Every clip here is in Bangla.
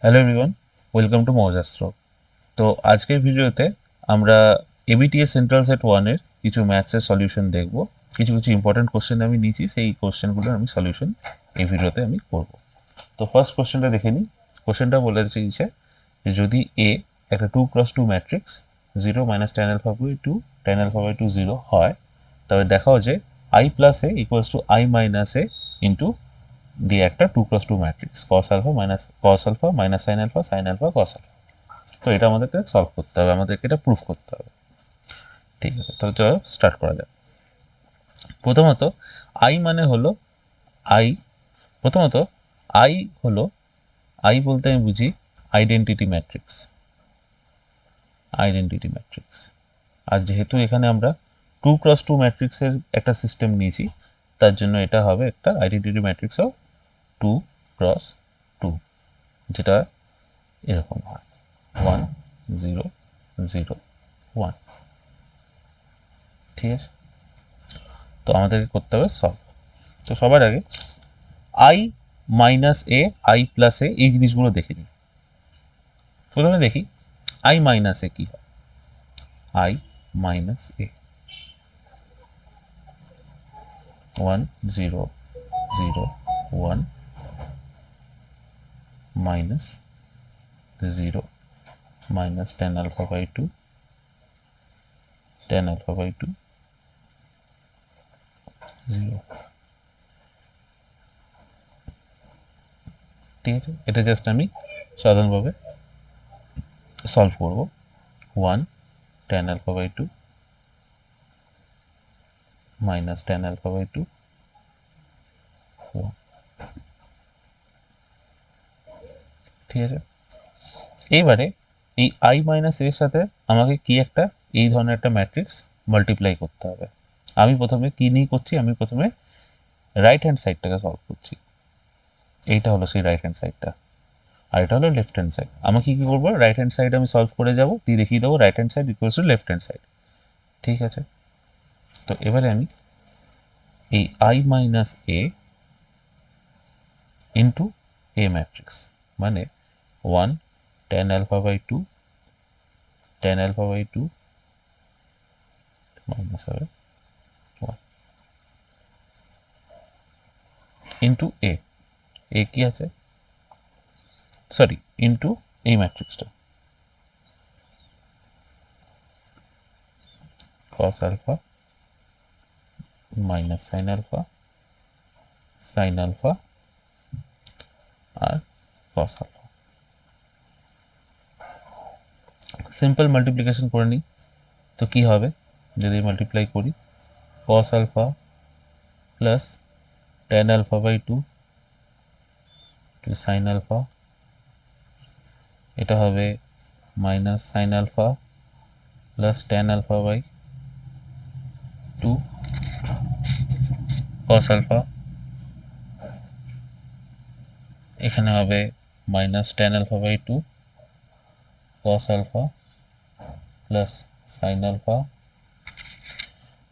Hello everyone, welcome to Moujastra. তো আজকের ভিডিওতে আমরা এবিটিএস সেন্ট্রাল সেট ওয়ানের কিছু ম্যাথসের সলিউশন দেখব। কিছু কিছু ইম্পর্টেন্ট কোশ্চেন আমি নিয়েছি, সেই কোশ্চেনগুলোর আমি সলিউশন এই ভিডিওতে আমি করব। তো ফার্স্ট কোশ্চেনটা দেখে নিই। কোশ্চেনটা বলে দিচ্ছে যে যদি এ একটা 2x2 matrix 0 minus tan alpha by 2 tan alpha by 2 0 হয়, তবে দেখাও যে I plus A equals to I minus A into দিয়ে একটা 2x2 matrix cos alpha minus sine alpha cos alpha. তো এটা আমাদেরকে সলভ করতে হবে, আমাদেরকে এটা প্রুফ করতে হবে। ঠিক আছে, তাহলে চলো স্টার্ট করা যাক। প্রথমত আই মানে হলো আই প্রথমত আই হলো আই বলতে আমি বুঝি আইডেন্টিটি ম্যাট্রিক্স। আর যেহেতু এখানে আমরা 2x2 ম্যাট্রিক্সের একটা সিস্টেম নিয়েছি, তার জন্য এটা হবে একটা আইডেন্টিটি ম্যাট্রিক্স অফ 2x2, যেটা এরকম হয় 1 0 0 1। ঠিক আছে, তো আমাদেরকে করতে হবে সলভ। তো সবার আগে I minus A I plus A এই জিনিসগুলো দেখে নিই। প্রথমে দেখি আই মাইনাস এ কী হয়। I minus A 1 0 0 1 minus 0 minus tan alpha by 2 tan alpha by 2 0। ঠিক আছে, এটা জাস্ট আমি সাধারণভাবে সলভ করব। 1 tan alpha by 2 minus tan alpha by 2 1। ঠিক আছে, এইবারে এই আই মাইনাস এর সাথে আমাকে কি একটা এই ধরনের একটা ম্যাট্রিক্স মাল্টিপ্লাই করতে হবে। আমি প্রথমে কি নিয়ে করছি, আমি প্রথমে রাইট হ্যান্ড সাইডটাকে সলভ করছি। এইটা হলো সেই রাইট হ্যান্ড সাইডটা, আর এটা হলো লেফট হ্যান্ড সাইড। আমাকে কি করবো, রাইট হ্যান্ড সাইড আমি সলভ করে যাব, দিয়ে দেখিয়ে দেবো right hand side equals to left hand side. ঠিক আছে, তো এবারে আমি এই I minus A into A matrix মানে 1 tan alpha by 2 tan alpha by 2 minus হবে 1 ইন্টু এ কি আছে, সরি ইন্টু এই ম্যাট্রিক্সটা cos alpha minus sine alpha আর cos আলফা। সিম্পল মাল্টিপ্লিকেশন করে নিই, তো কি হবে যদি মাল্টিপ্লাই করি, cos alpha plus tan alpha by 2 two sine alpha, এটা হবে minus sine alpha plus tan alpha by 2 cos alpha, এখানে হবে minus tan alpha by 2 cos alpha plus sine alpha,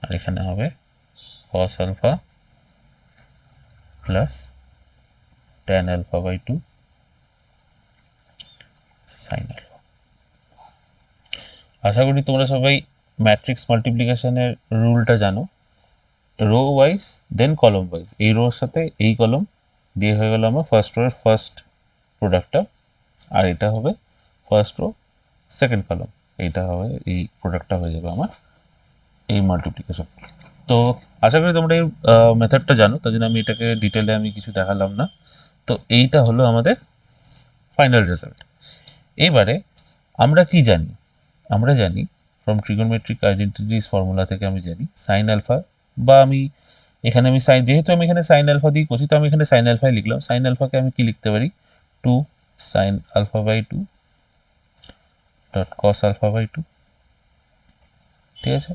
আর এখানে হবে cos alpha plus tan alpha by 2 sine alpha. আশা করি তোমরা সবাই ম্যাট্রিক্স মাল্টিপ্লিকেশনের রুলটা জানো। রো ওয়াইজ দেন কলম ওয়াইজ, এই রোর সাথে এই কলম দিয়ে হয়ে গেল আমার ফার্স্ট রোর ফার্স্ট প্রোডাক্টটা, আর এটা হবে ফার্স্ট রো সেকেন্ড কলম, এইটা হবে এই প্রোডাক্টটা হয়ে যাবে আমার এই মাল্টিপ্লিকেশন। তো আশা করি তোমরা এই মেথডটা জানো, তার জন্য আমি এটাকে ডিটেলে আমি কিছু দেখালাম না। তো এইটা হলো আমাদের ফাইনাল রেজাল্ট। এবারে আমরা কি জানি, আমরা জানি ফ্রম ট্রিগোনোমেট্রিক আইডেন্টিটিস ফর্মুলা থেকে আমি জানি সাইন আলফা, বা আমি এখানে আমি সাইন, যেহেতু আমি এখানে সাইন আলফা দিয়ে করছি, তো আমি এখানে সাইন আলফাই লিখলাম। সাইন আলফাকে আমি কি লিখতে পারি, 2 sine alpha by 2 dot cos alpha by 2। ঠিক আছে,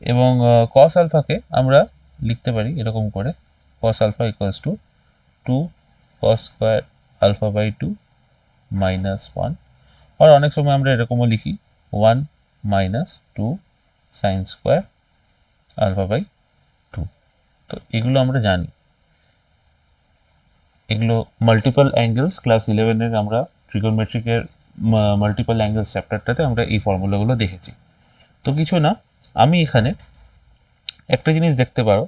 এবং কস আলফাকে আমরা লিখতে পারি এরকম করে, cos alpha equals to 2 cos square alpha by 2 minus 1, আর অনেক সময় আমরা এরকমও লিখি 1 minus 2 sine square alpha by 2। তো এগুলো আমরা জানি, এগুলো মাল্টিপল অ্যাঙ্গেলস ক্লাস 11-এর আমরা ট্রিগোনোমেট্রিকের মাল্টিপল অ্যাঙ্গেলস চ্যাপ্টারটাতে আমরা এই ফর্মুলাগুলো দেখেছি। তো কিছু না, আমি এখানে একটা জিনিস দেখতে পারো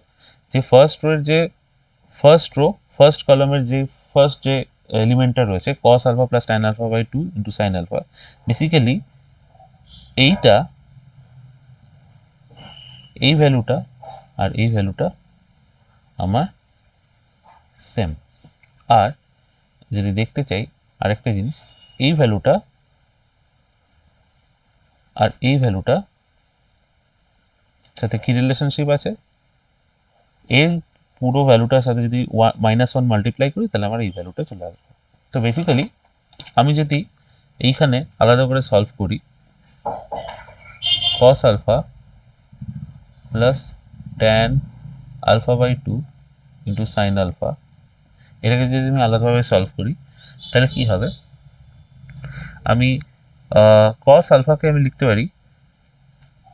যে ফার্স্ট রো ফার্স্ট কলামের যে ফার্স্ট যে এলিমেন্টটা রয়েছে cos alpha plus tan alpha by 2 into sine alpha, basically এইটা এই ভ্যালুটা আর এই ভ্যালুটা আমার সেম। আর যদি দেখতে চাই আরেকটা জিনিস, এই ভ্যালুটা আর এই ভ্যালুটা সাথে কি রিলেশনশিপ আছে, এর পুরো ভ্যালুটার সাথে যদি -1 মাল্টিপ্লাই করি তাহলে আমার এই ভ্যালুটা চলে আসবে। তো বেসিক্যালি আমি যদি এইখানে আলাদা করে সলভ করি cos alpha plus tan alpha by 2 into sine alpha, এটাকে যদি আমি আলাদাভাবে সলভ করি তাহলে কি হবে, আমি cos আলফাকে আমি লিখতে পারি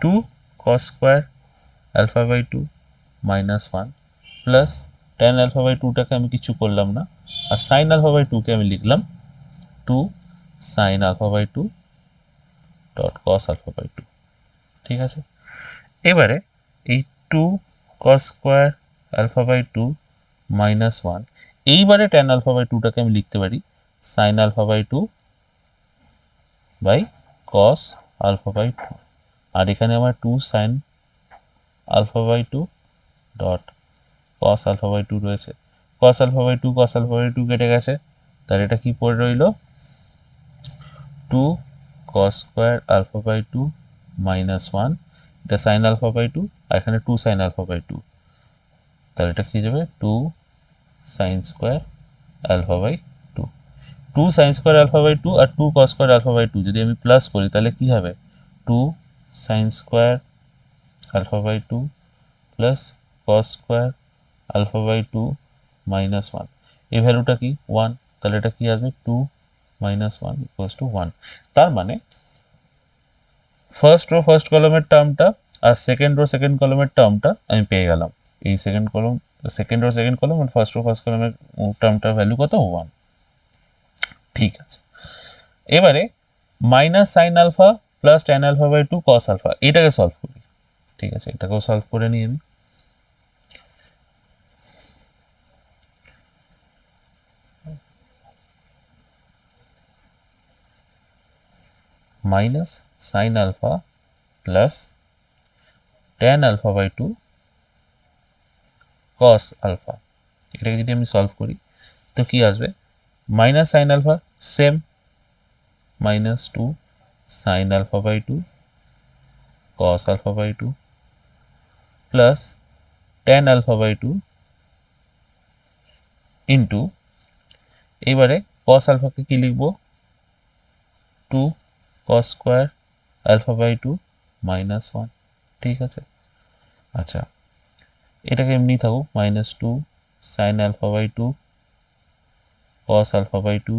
2 cos square alpha by 2 -1 plus tan alpha by 2টাকে আমি কিছু করলাম না, আর সাইন আলফা বাই 2কে আমি লিখলাম 2 sine alpha by 2 dot cos alpha by 2। ঠিক আছে, এবারে এই 2 cos স্কোয়ার আলফা বাই 2 -1, এইবারে tan আলফা বাই 2টাকে আমি লিখতে পারি sine alpha by 2 by cos alpha by 2, আর এখানে আমার 2 sine alpha by 2 dot cos alpha by 2 রয়েছে। cos alpha by 2 cos alpha by 2 কেটে গেছে, তাহলে এটা কি পড়ে রইল 2 cos স্কোয়ার আলফা বাই 2 -1, এটা সাইন আলফা বাই 2 আর এখানে 2 সাইন আলফা বাই 2, তাহলে এটা কি যাবে 2 sine square alpha by 2। 2 sine square alpha by 2 আর 2 cos স্কোয়ার আলফা বাই 2 যদি আমি প্লাস করি তাহলে কি হবে 2 sine square alpha by 2 plus cos square alpha by 2 -1, এই ভ্যালুটা কি 1, তাহলে এটা কি আসবে 2 -1 ইকুয়ালস টু 1। তার মানে ফার্স্ট রো ফার্স্ট কলামের টার্মটা আর সেকেন্ড রো সেকেন্ড কলামের টার্মটা আমি পেয়ে গেলাম। এই সেকেন্ড রো সেকেন্ড কলাম আর ফার্স্ট রো ফার্স্ট কলামের টার্মটার ভ্যালু কত 1। ঠিক আছে, এবারে minus sine alpha plus tan alpha by 2 cos alpha, এটাকে সলভ করি। ঠিক আছে, এটাকেও সলভ করে নিই আমি। Minus sine alpha plus tan alpha by 2 cos alpha, এটাকে যদি আমি সলভ করি তো কি আসবে minus sine alpha same -2 sine alpha by 2 cos alpha by 2 plus tan alpha by 2 into, এবারে cos আলফাকে কি লিখব 2 cos স্কোয়ার আলফা বাই 2 -1। ঠিক আছে, আচ্ছা এটাকে এমনি থাকুক -2 sine alpha by 2 cos alpha by 2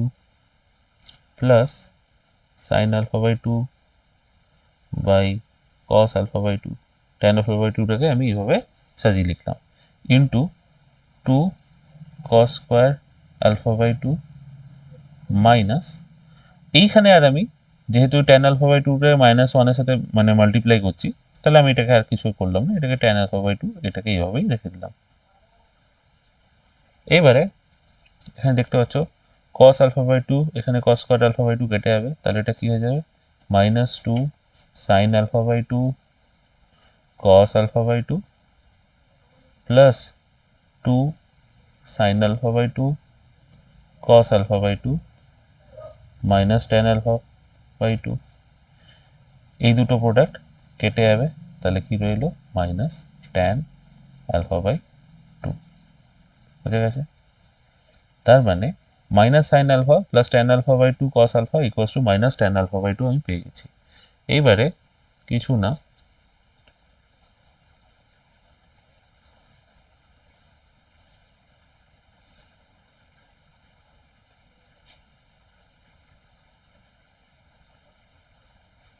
plus sine alpha by 2 by cos alpha by 2, tan alpha by 2টাকে আমি এইভাবে সাজিয়ে লিখলাম into 2 cos square alpha by 2 minus, এইখানে আর আমি যেহেতু tan আলফা বাই 2টা -1 এর সাথে মানে মাল্টিপ্লাই করছি, তাহলে আমি এটাকে আর কিছু করলাম না, এটাকে tan আলফা বাই 2 এটাকে এইভাবেই রেখে দিলাম। এবারে এখানে দেখতে পাচ্ছ cos আলফা বাই 2, এখানে cos স্কোয়ার আলফা বাই 2 কেটে যাবে, তাহলে এটা কি হয়ে যাবে -2 sine alpha by 2 cos alpha by 2 plus 2 sine alpha by 2 cos alpha by 2 minus tan alpha by 2, এই দুটো প্রোডাক্ট কেটে যাবে, তাহলে কি রইল মাইনাস tan আলফা বাই 2। বুঝে গেছে, তার মানে minus sine alpha plus tan alpha by 2 cos alpha equals to minus tan alpha by 2 আমি পেয়ে গেছি। এইবারে কিছু না,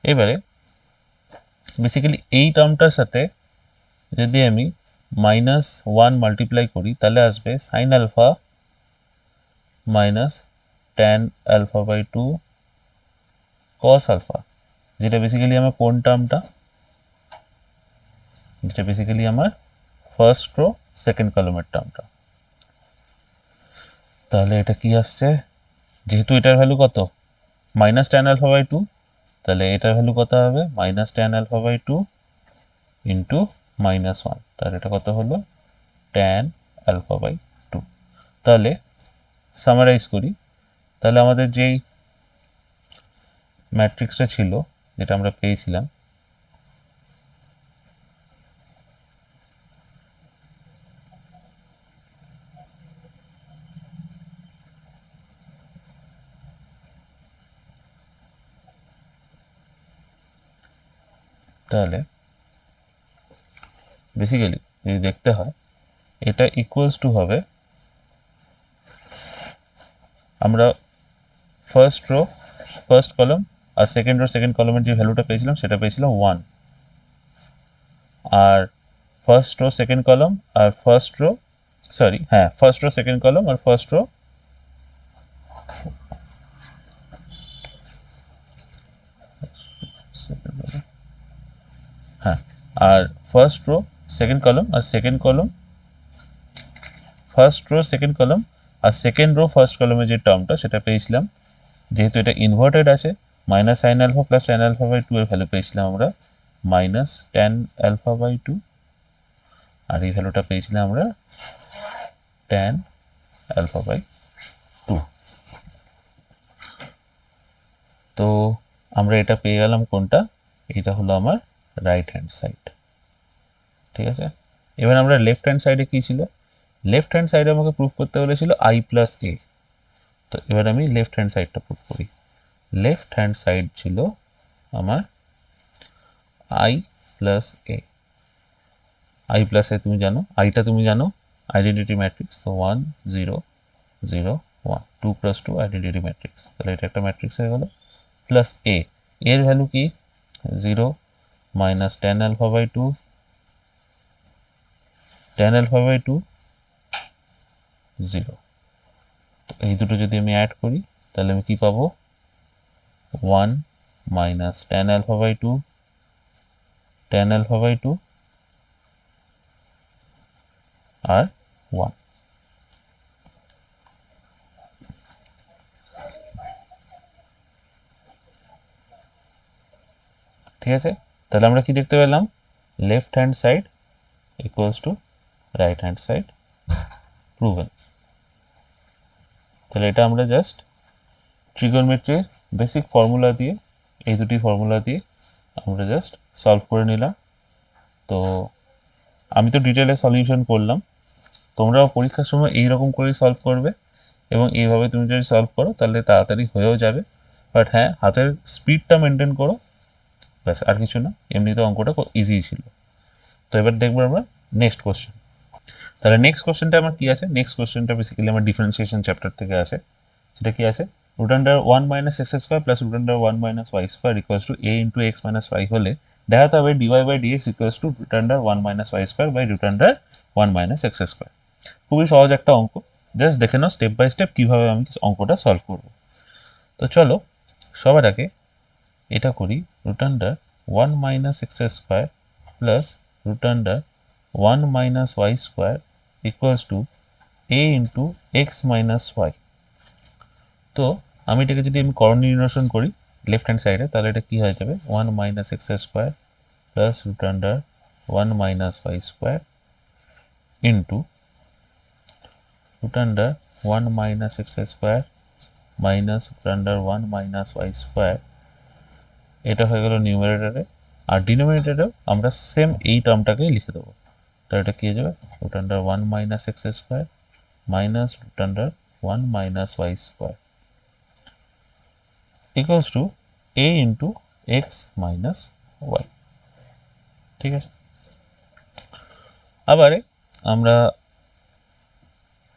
এবারে বেসিক্যালি এই টার্মটার সাথে যদি আমি -1 মাল্টিপ্লাই করি তাহলে আসবে sine alpha minus tan alpha by 2 cos alpha, যেটা বেসিক্যালি আমার কোন টার্মটা, যেটা বেসিক্যালি আমার ফার্স্ট রো সেকেন্ড কলামের টার্মটা। তাহলে এটা কি আসছে, যেহেতু এটার ভ্যালু কত মাইনাস ট্যান আলফা বাই 2, তাহলে এটার ভ্যালু কত হবে minus tan alpha by 2 into -1, তাহলে এটা কত হলো ট্যান আলফা বাই 2। তাহলে সামারাইজ করি, তাহলে আমাদের যেই ম্যাট্রিক্সটা ছিল যেটা আমরা পেয়েছিলাম, তাহলে বেসিক্যালি যদি দেখতে হয় এটা ইকুয়ালস টু হবে, আমরা ফার্স্ট রো ফার্স্ট কলাম আর সেকেন্ড কলামের যে ভ্যালুটা পেয়েছিলাম সেটা পেয়েছিলাম 1, আর ফার্স্ট রো সেকেন্ড কলাম আর first row first row second column আর ফার্স্ট রো আর ফার্স্ট রো সেকেন্ড কলাম আর ফার্স্ট রো সেকেন্ড কলাম আর সেকেন্ড রো ফার্স্ট কলামের যে টার্মটা সেটা পেয়েছিলাম, যেহেতু এটা ইনভার্টেড আছে minus sine alpha plus tan alpha by 2 এর ভ্যালু পেয়েছিলাম আমরা মাইনাস ট্যান আলফা বাই 2, আর এই ভ্যালুটা পেয়েছিলাম আমরা ট্যান আলফা বাই 2। তো আমরা এটা পেয়ে গেলাম কোনটা, এটা হলো আমার রাইট হ্যান্ড সাইড। ঠিক আছে, এবার আমরা লেফট হ্যান্ড সাইডে কি ছিল, লেফট হ্যান্ড সাইডে আমাকে প্রুফ করতে বলেছিল আই প্লাস এ। তো এবার আমি লেফট হ্যান্ড সাইডটা প্রুফ করি। লেফট হ্যান্ড সাইড ছিল আমার I plus A. I plus A তুমি জানো, আইটা তুমি জানো আইডেন্টিটি ম্যাট্রিক্স, তো 1 0 0 1 2 প্লাস 2 আইডেন্টিটি ম্যাট্রিক্স, তাহলে এটা একটা ম্যাট্রিক্স হয়ে গেল। প্লাস এ, এর ভ্যালু কি 0 minus tan alpha by 2, tan alpha by 2 0। তো এই দুটো যদি আমি অ্যাড করি তাহলে আমি কি পাবো 1 minus tan alpha by 2, tan alpha by 2 আর 1। ঠিক আছে, তাহলে আমরা কি দেখতে পেলাম, left hand side equals to right hand side proven. তাহলে এটা আমরা জাস্ট ট্রিগোনোমেট্রির বেসিক ফর্মুলা দিয়ে, এই দুটি ফর্মুলা দিয়ে আমরা জাস্ট সলভ করে নিলাম। তো আমি তো ডিটেলে সলিউশন করলাম, তোমরাও পরীক্ষার সময় এইরকম করেই সলভ করবে, এবং এইভাবে তুমি যদি সলভ করো তাহলে তাড়াতাড়ি হয়েও যাবে। বাট হ্যাঁ, হাতের স্পিডটা মেনটেন করো, ব্যাস আর কিছু না, এমনিতে অঙ্কটা ইজি ছিল। তো এবার দেখবো আমরা নেক্সট কোশ্চেন। তাহলে নেক্সট কোশ্চেনটা আমার কি আছে, নেক্সট কোশ্চেনটা বেসিক্যালি আমার ডিফারেন্সিয়েশন চ্যাপ্টার থেকে আছে। সেটা কি আছে, root under 1 minus x square plus root under 1 minus Y square equals to A into x minus y হলে দেখাতে হবে dy by dx equals to root under 1 minus Y square by root under 1 minus x square. খুবই সহজ একটা অঙ্ক, জাস্ট দেখে নাও স্টেপ বাই স্টেপ কীভাবে আমি অঙ্কটা সলভ করব। তো চলো সবার আগে এটা করি, root under 1 minus x square plus root under 1 minus Y square equals to A into x minus y. তো আমি এটাকে যদি আমি করণ নির্ণয় করি লেফট হ্যান্ড সাইডে, তাহলে এটা কি হয়ে যাবে 1 minus x square plus root under 1 minus Y square into root under 1 minus x square minus root under 1 minus Y square. এটা হয়ে গেল নিউমারেটরে, আর ডিনোমিনেটরেও আমরা সেম এই টার্মটাকেই লিখে দেবো। তাহলে এটা কি হয়ে যাবে root under 1 minus x square minus root under 1 minus Y square equals to A into x minus y. ঠিক আছে, আবার আমরা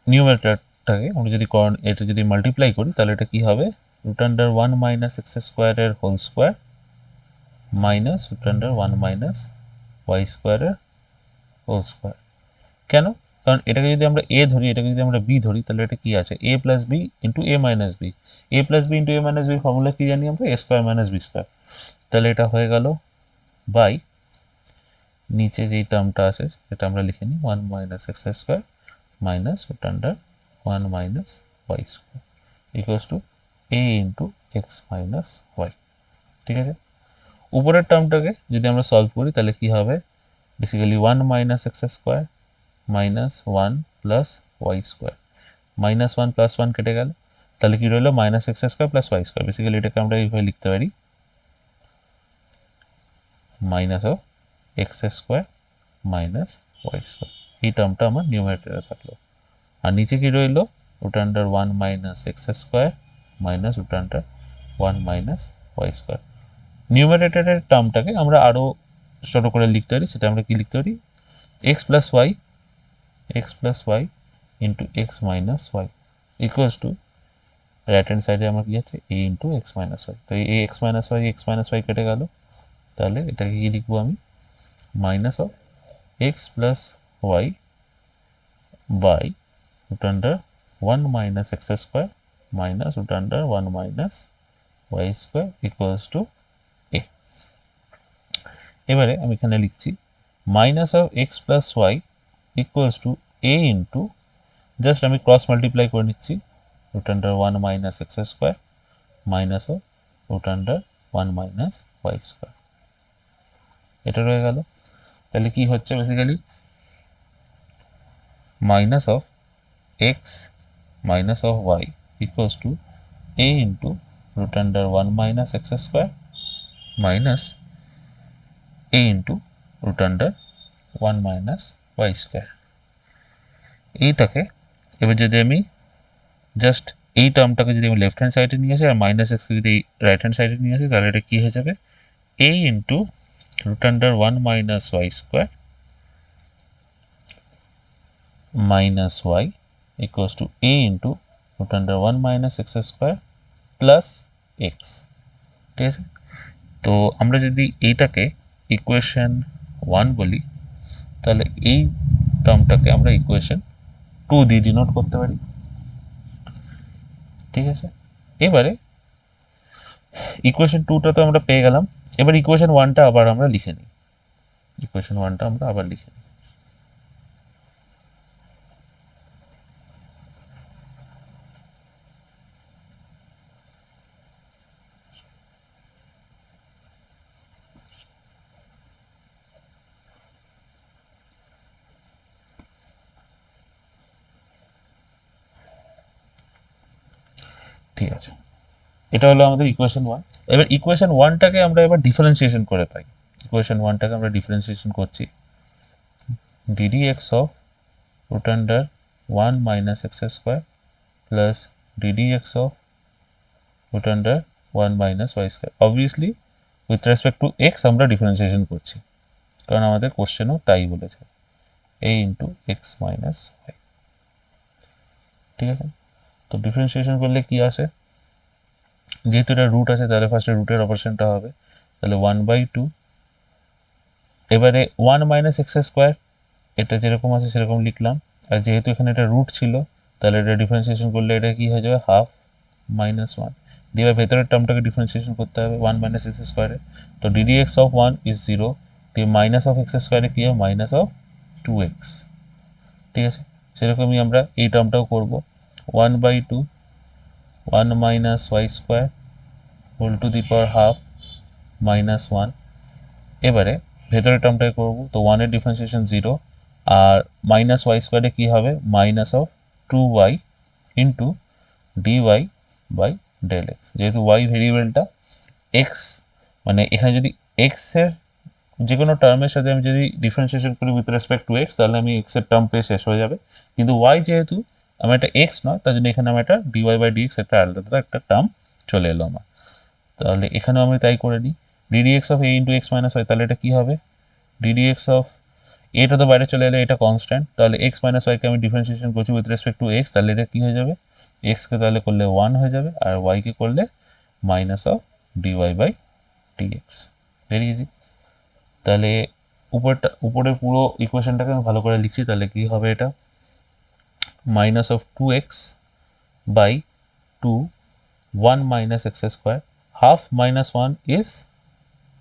নিউমারেটরটাকে আমরা যদি এটা যদি মাল্টিপ্লাই করি তাহলে এটা কি হবে রুট আন্ডার 1 মাইনাস এক্স স্কোয়ারের whole square minus root under 1 minus y স্কোয়ারের হোল স্কোয়ার। কেন, কারণ এটাকে যদি আমরা এ ধরি, এটাকে যদি আমরা বি ধরি, তাহলে এটা কি আছে, এ প্লাস বি ইন্টু এ মাইনাস বি। এ প্লাস বি ইন্টু এ মাইনাস বি ফর্মুলা কি জানি আমরা, এ স্কোয়ার মাইনাস বি স্কোয়ার। তাহলে এটা হয়ে গেল বাই নিচে যেই টার্মটা আছে সেটা আমরা লিখে নিই, 1 minus x square minus root under 1 minus Y square equals to A into x minus y. ঠিক আছে, উপরের টার্মটাকে যদি আমরা সলভ করি তাহলে কি হবে, basically 1 minus x square minus 1 plus Y square, minus 1 plus 1 কেটে গেল, তাহলে কি রইলো minus x square plus Y square. Basically এটাকে আমরা এইভাবে লিখতে পারি, minus of X square minus Y square. এই টার্মটা আমার নিউমারেটরে থাকলো। আর নিচে কি রইলো, root under 1 minus x square minus root under 1 minus Y square. নিউমারেটরের টার্মটাকে আমরা আরও ছোটো করে লিখতে পারি, সেটা আমরা কি লিখতে পারি, x plus y into x minus y equals to right hand সাইডে আমার কি আছে, a into x minus y. তো এই এক্স মাইনাস ওয়াই কেটে গেল, তাহলে এটাকে কি লিখবো আমি, minus of x plus Y by root under 1 minus x square minus root under 1 minus Y square equals to A. এবারে আমি এখানে লিখছি minus of x plus Y equals to A into, just আমি ক্রস মাল্টিপ্লাই করে নিচ্ছি, root under 1 minus x square minus of root under 1 minus Y square. এটা রয়ে গেল। তাহলে কি হচ্ছে, basically minus of X minus of y equals to A into root under 1 minus x square minus A into root under 1 minus Y square. এইটাকে এবার যদি আমি জাস্ট এই টার্মটাকে যদি আমি লেফট হ্যান্ড সাইডে নিয়ে আসি আর মাইনাস এক্স যদি রাইট হ্যান্ড সাইডে নিয়ে আসি, তাহলে এটা কী হয়ে যাবে, a into root under 1 minus Y square minus y equals to A into root under 1 minus x square plus x. ঠিক আছে, তো আমরা যদি এইটাকে ইকুয়েশন 1 বলি, তাহলে এই টার্মটাকে আমরা ইকুয়েশন 2 দিয়ে ডিনোট করতে পারি। ঠিক আছে, এবারে ইকুয়েশন 2টা তো আমরা পেয়ে গেলাম, এবার ইকুয়েশন 1টা আবার আমরা লিখে নিই, ইকুয়েশন 1টা আমরা আবার লিখে নিই। ঠিক আছে, এটা হলো আমাদের ইকুয়েশন 1। এবার ইকুয়েশন 1টাকে আমরা এবার ডিফারেন্সিয়েশন করে পাই। ইকুয়েশন 1টাকে আমরা ডিফারেন্সিয়েশন করছি, ddx of root under 1 minus x square plus ddx of root under 1 minus y square. Obviously with respect to x আমরা ডিফারেন্সিয়েশন করছি, কারণ আমাদের কোশ্চেনও তাই বলেছে, a into x minus y। ঠিক আছে, তো ডিফারেন্সিয়েশন করলে কি আসে, যেহেতু এটা রুট আছে তাহলে ফার্স্টে রুটের অপারেশনটা হবে, তাহলে 1/2, এবারে 1 মাইনাস এক্স স্কোয়ার এটা যেরকম আছে সেরকম লিখলাম, আর যেহেতু এখানে এটা রুট ছিল তাহলে এটা ডিফারেন্সিয়েশন করলে এটা কি হয়ে যাবে, হাফ মাইনাস 1 দিয়ে এবার ভেতরের টার্মটাকে ডিফারেন্সিয়েশন করতে হবে 1 মাইনাস এক্স স্কোয়ারে, তো ddx অফ 1 ইজ 0, দিয়ে মাইনাস অফ এক্স স্কোয়ারে কি হবে, মাইনাস অফ 2x। ঠিক আছে, সেরকমই আমরা এই টার্মটাও করবো, 1/2 1 minus Y square whole to the power half minus 1। এবারে ভেতরের টার্মটাই করবো, তো 1-এর ডিফারেন্সিয়েশন 0, আর মাইনাস ওয়াই স্কোয়ারে কী হবে, minus of 2y into dy by del x. যেহেতু ওয়াই ভেরিয়েবলটা, এক্স মানে এখানে যদি এক্সের যে কোনো টার্মের সাথে আমি যদি ডিফারেন্সিয়েশন করি উইথ রেসপেক্ট টু এক্স, তাহলে আমি এক্সের টার্ম পেয়ে শেষ হয়ে যাবে, কিন্তু ওয়াই যেহেতু আমার একটা এক্স নয়, তার জন্য এখানে আমার একটা ডিওয়াই বাই ডিএক্স একটা আলাদা একটা টার্ম চলে এলো আমার। তাহলে এখানেও আমি তাই করে নিই, ddx of a into x minus y, তাহলে এটা কী হবে, ddx অফ এটা তো বাইরে চলে এলে, এটা কনস্ট্যান্ট, তাহলে এক্স মাইনাস ওয়াইকে আমি ডিফারেন্সিয়েশন করছি উইথ রেসপেক্ট টু এক্স, তাহলে এটা কী হয়ে যাবে, এক্সকে তাহলে করলে 1 হয়ে যাবে, আর ওয়াইকে করলে minus of dy by dx. Very easy. তাহলে উপরের পুরো ইকুয়েশনটাকে আমি ভালো করে লিখছি, তাহলে কী হবে, এটা minus of 2x by 2 1 minus x square, half minus 1 is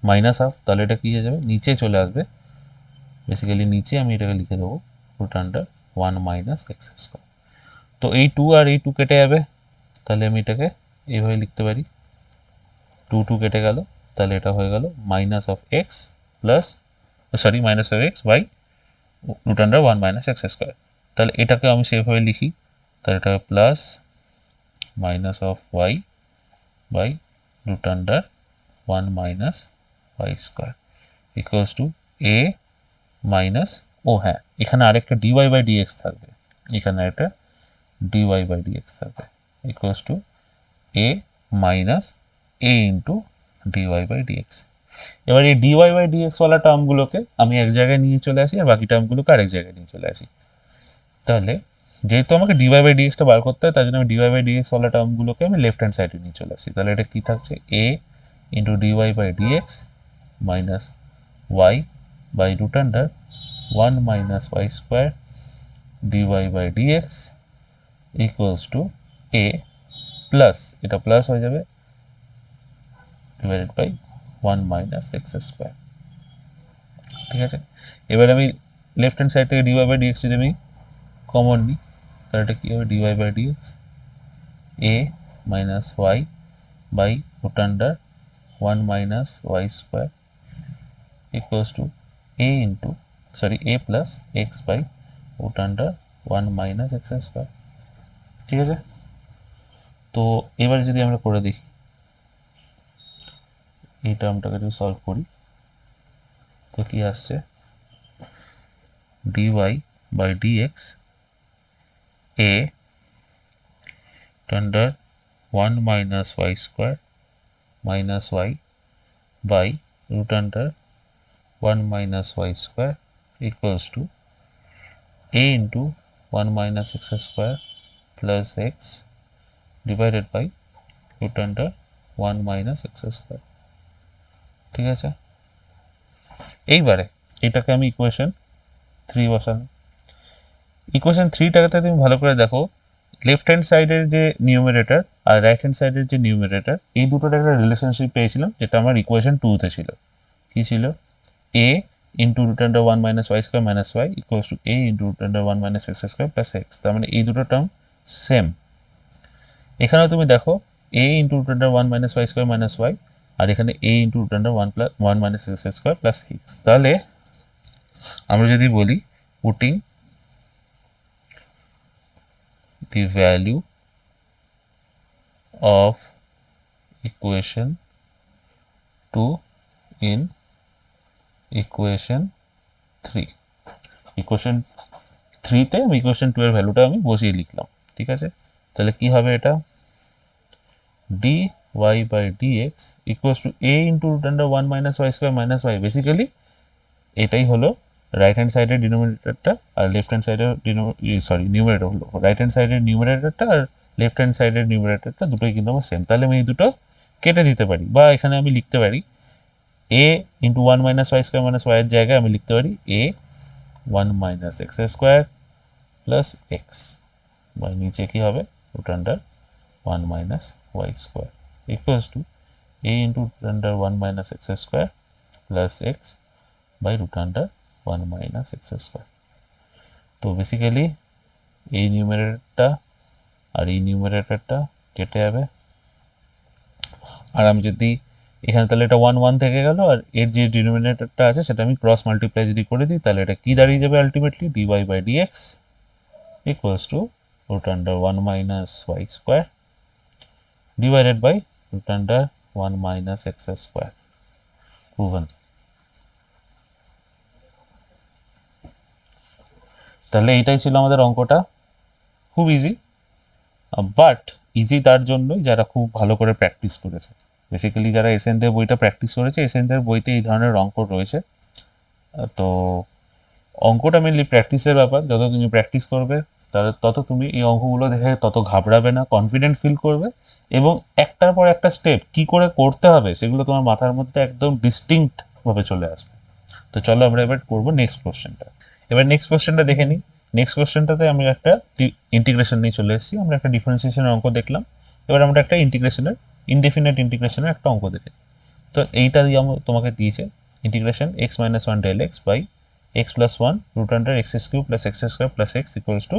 minus half, তাহলে এটা কী হয়ে যাবে, নিচে চলে আসবে। বেসিক্যালি নিচে আমি এটাকে লিখে দেবো root under 1 minus x square. তো এই 2 আর এই 2 কেটে যাবে, তাহলে আমি এটাকে এইভাবে লিখতে পারি, 2 কেটে গেল, তাহলে এটা হয়ে গেল minus of x plus minus of x by root under 1 minus x square. তাহলে এটাকে আমি সেভাবে লিখি, তাহলে এটা plus minus of y by root under 1 minus Y square equals to a minus, ও হ্যাঁ এখানে আরেকটা ডিওয়াই বাই ডিএক্স থাকবে, এখানে একটা ডিওয়াই বাই ডিএক্স থাকবে equals to a minus A into dy by dx. এবার এই ডিওয়াই বাই ডিএক্স ওয়ালা টার্মগুলোকে আমি এক জায়গায় নিয়ে চলে আসি আর বাকি টার্মগুলোকে আরেক জায়গায় নিয়ে চলে আসি। তাহলে যেহেতু আমাকে ডিওয়াই বাই ডিএক্সটা বার করতে হয়, তার জন্য আমি ডিওয়াই বাই ডিএক্স ওয়ালা টার্মগুলোকে আমি লেফট হ্যান্ড সাইডে নিয়ে চলে আসি। তাহলে এটা কী থাকছে, a into dy by dx minus y by root under 1 minus Y square dy by dx equals to a plus, এটা প্লাস হয়ে যাবে divided by 1 minus x square. ঠিক আছে, এবার আমি লেফট হ্যান্ড সাইড থেকে ডিওয়াই বাই ডিএক্স যদি আমি কমন নিই, তাহলে এটা কী হবে, dy by dx a minus y by root under 1 minus Y square equals to A into a plus x by root under 1 minus x square. ঠিক আছে, তো এবার যদি আমরা করে দেখি, এই টার্মটাকে যদি সলভ করি, তো কি আসছে, dy by dx a under 1 minus y square minus y by root under 1 minus y square equals to a into 1 minus x square plus x divided by root under 1 minus x square। ঠিক আছে, এইবারে এটাকে আমি ইকুয়েশন 3 বসালাম। ইকুয়েশন 3টাকে তুমি ভালো করে দেখো, লেফট হ্যান্ড সাইডের যে নিউমারেটর আর রাইট হ্যান্ড সাইডের যে নিউমারেটর, এই দুটোর একটা রিলেশনশিপ পেয়েছিলাম, যেটা আমার ইকুয়েশন 2তে ছিল। কি ছিল, a into root under 1 minus Y square minus y equals to A into root under 1 minus x square plus x. তার মানে এই দুটো টার্ম সেম। এখানেও তুমি দেখো a into root under 1 minus Y square minus y, আর এখানে a into root under 1 minus x square plus x. তাহলে আমরা যদি বলি putting the value of equation 2 in equation 3, equation 3তে আমি ইকুয়েশন 2 এর ভ্যালুটা আমি বসিয়ে লিখলাম। ঠিক আছে, তাহলে কি হবে, এটা dy by dx equals to a into root under 1 minus y square minus y। Basically এটাই হলো রাইট হ্যান্ড সাইডের ডিনোমিনেটরটা আর লেফট হ্যান্ড সাইডের নিউমারেটর হলো, রাইট হ্যান্ড সাইডের নিউমারেটরটা আর লেফট হ্যান্ড সাইডের নিউমারেটরটা দুটোই কিন্তু আমার সেম। তাহলে আমি এই দুটো কেটে দিতে পারি, বা এখানে আমি লিখতে পারি a into 1 minus Y square minus ওয়াইয়ের জায়গায় আমি লিখতে পারি a 1 minus x square plus X, বা নিচে কী হবে, root under 1 minus Y square equals to A into root under 1 minus x square plus x by root under 1 minus x square. তো বেসিক্যালি এই নিউমারেটরটা আর এই নিউমারেটরটা কেটে যাবে, আর আমি যদি এখানে, তাহলে এটা 1 1 থেকে গেল, আর এর যে ডিনোমিনেটরটা আছে সেটা আমি ক্রস মাল্টিপ্লাই যদি করে দিই, তাহলে এটা কি দাঁড়িয়ে যাবে ultimately, dy by dx equals to root under 1 minus Y square divided by root under 1 minus x square. Proven. তাহলে এইটাই ছিল আমাদের অঙ্কটা, খুব ইজি, বাট ইজি তার জন্যই যারা খুব ভালো করে প্র্যাকটিস করেছে। বেসিক্যালি যারা এসএনদের বইটা প্র্যাকটিস করেছে, এসএনদের বইতে এই ধরনের অঙ্ক রয়েছে। তো অঙ্কটা মেনলি প্র্যাকটিসের ব্যাপার, যত তুমি প্র্যাকটিস করবে তত তুমি এই অঙ্কগুলো দেখে তত ঘাবড়াবে না, কনফিডেন্ট ফিল করবে, এবং একটার পর একটা স্টেপ কি করে করতে হবে সেগুলো তোমার মাথার মধ্যে একদম ডিস্টিংক্টভাবে চলে আসবে। তো চলো আমরা এবার করবো নেক্সট কোশ্চেনটা। এবার নেক্সট কোশ্চেনটা দেখে নিই, নেক্সট কোশ্চেনটাতে আমি একটা ইন্টিগ্রেশন নিয়ে চলে এসেছি, আমরা একটা ডিফারেন্সিয়েশনের অঙ্ক দেখলাম, এবার আমরা একটা ইন্টিগ্রেশনের ইনডেফিনেট ইন্টিগ্রেশনের একটা অঙ্ক দেখি। তো এইটা দিয়ে তোমাকে দিয়েছে integration x minus one del x by x plus one root under x cube plus x square plus x equals to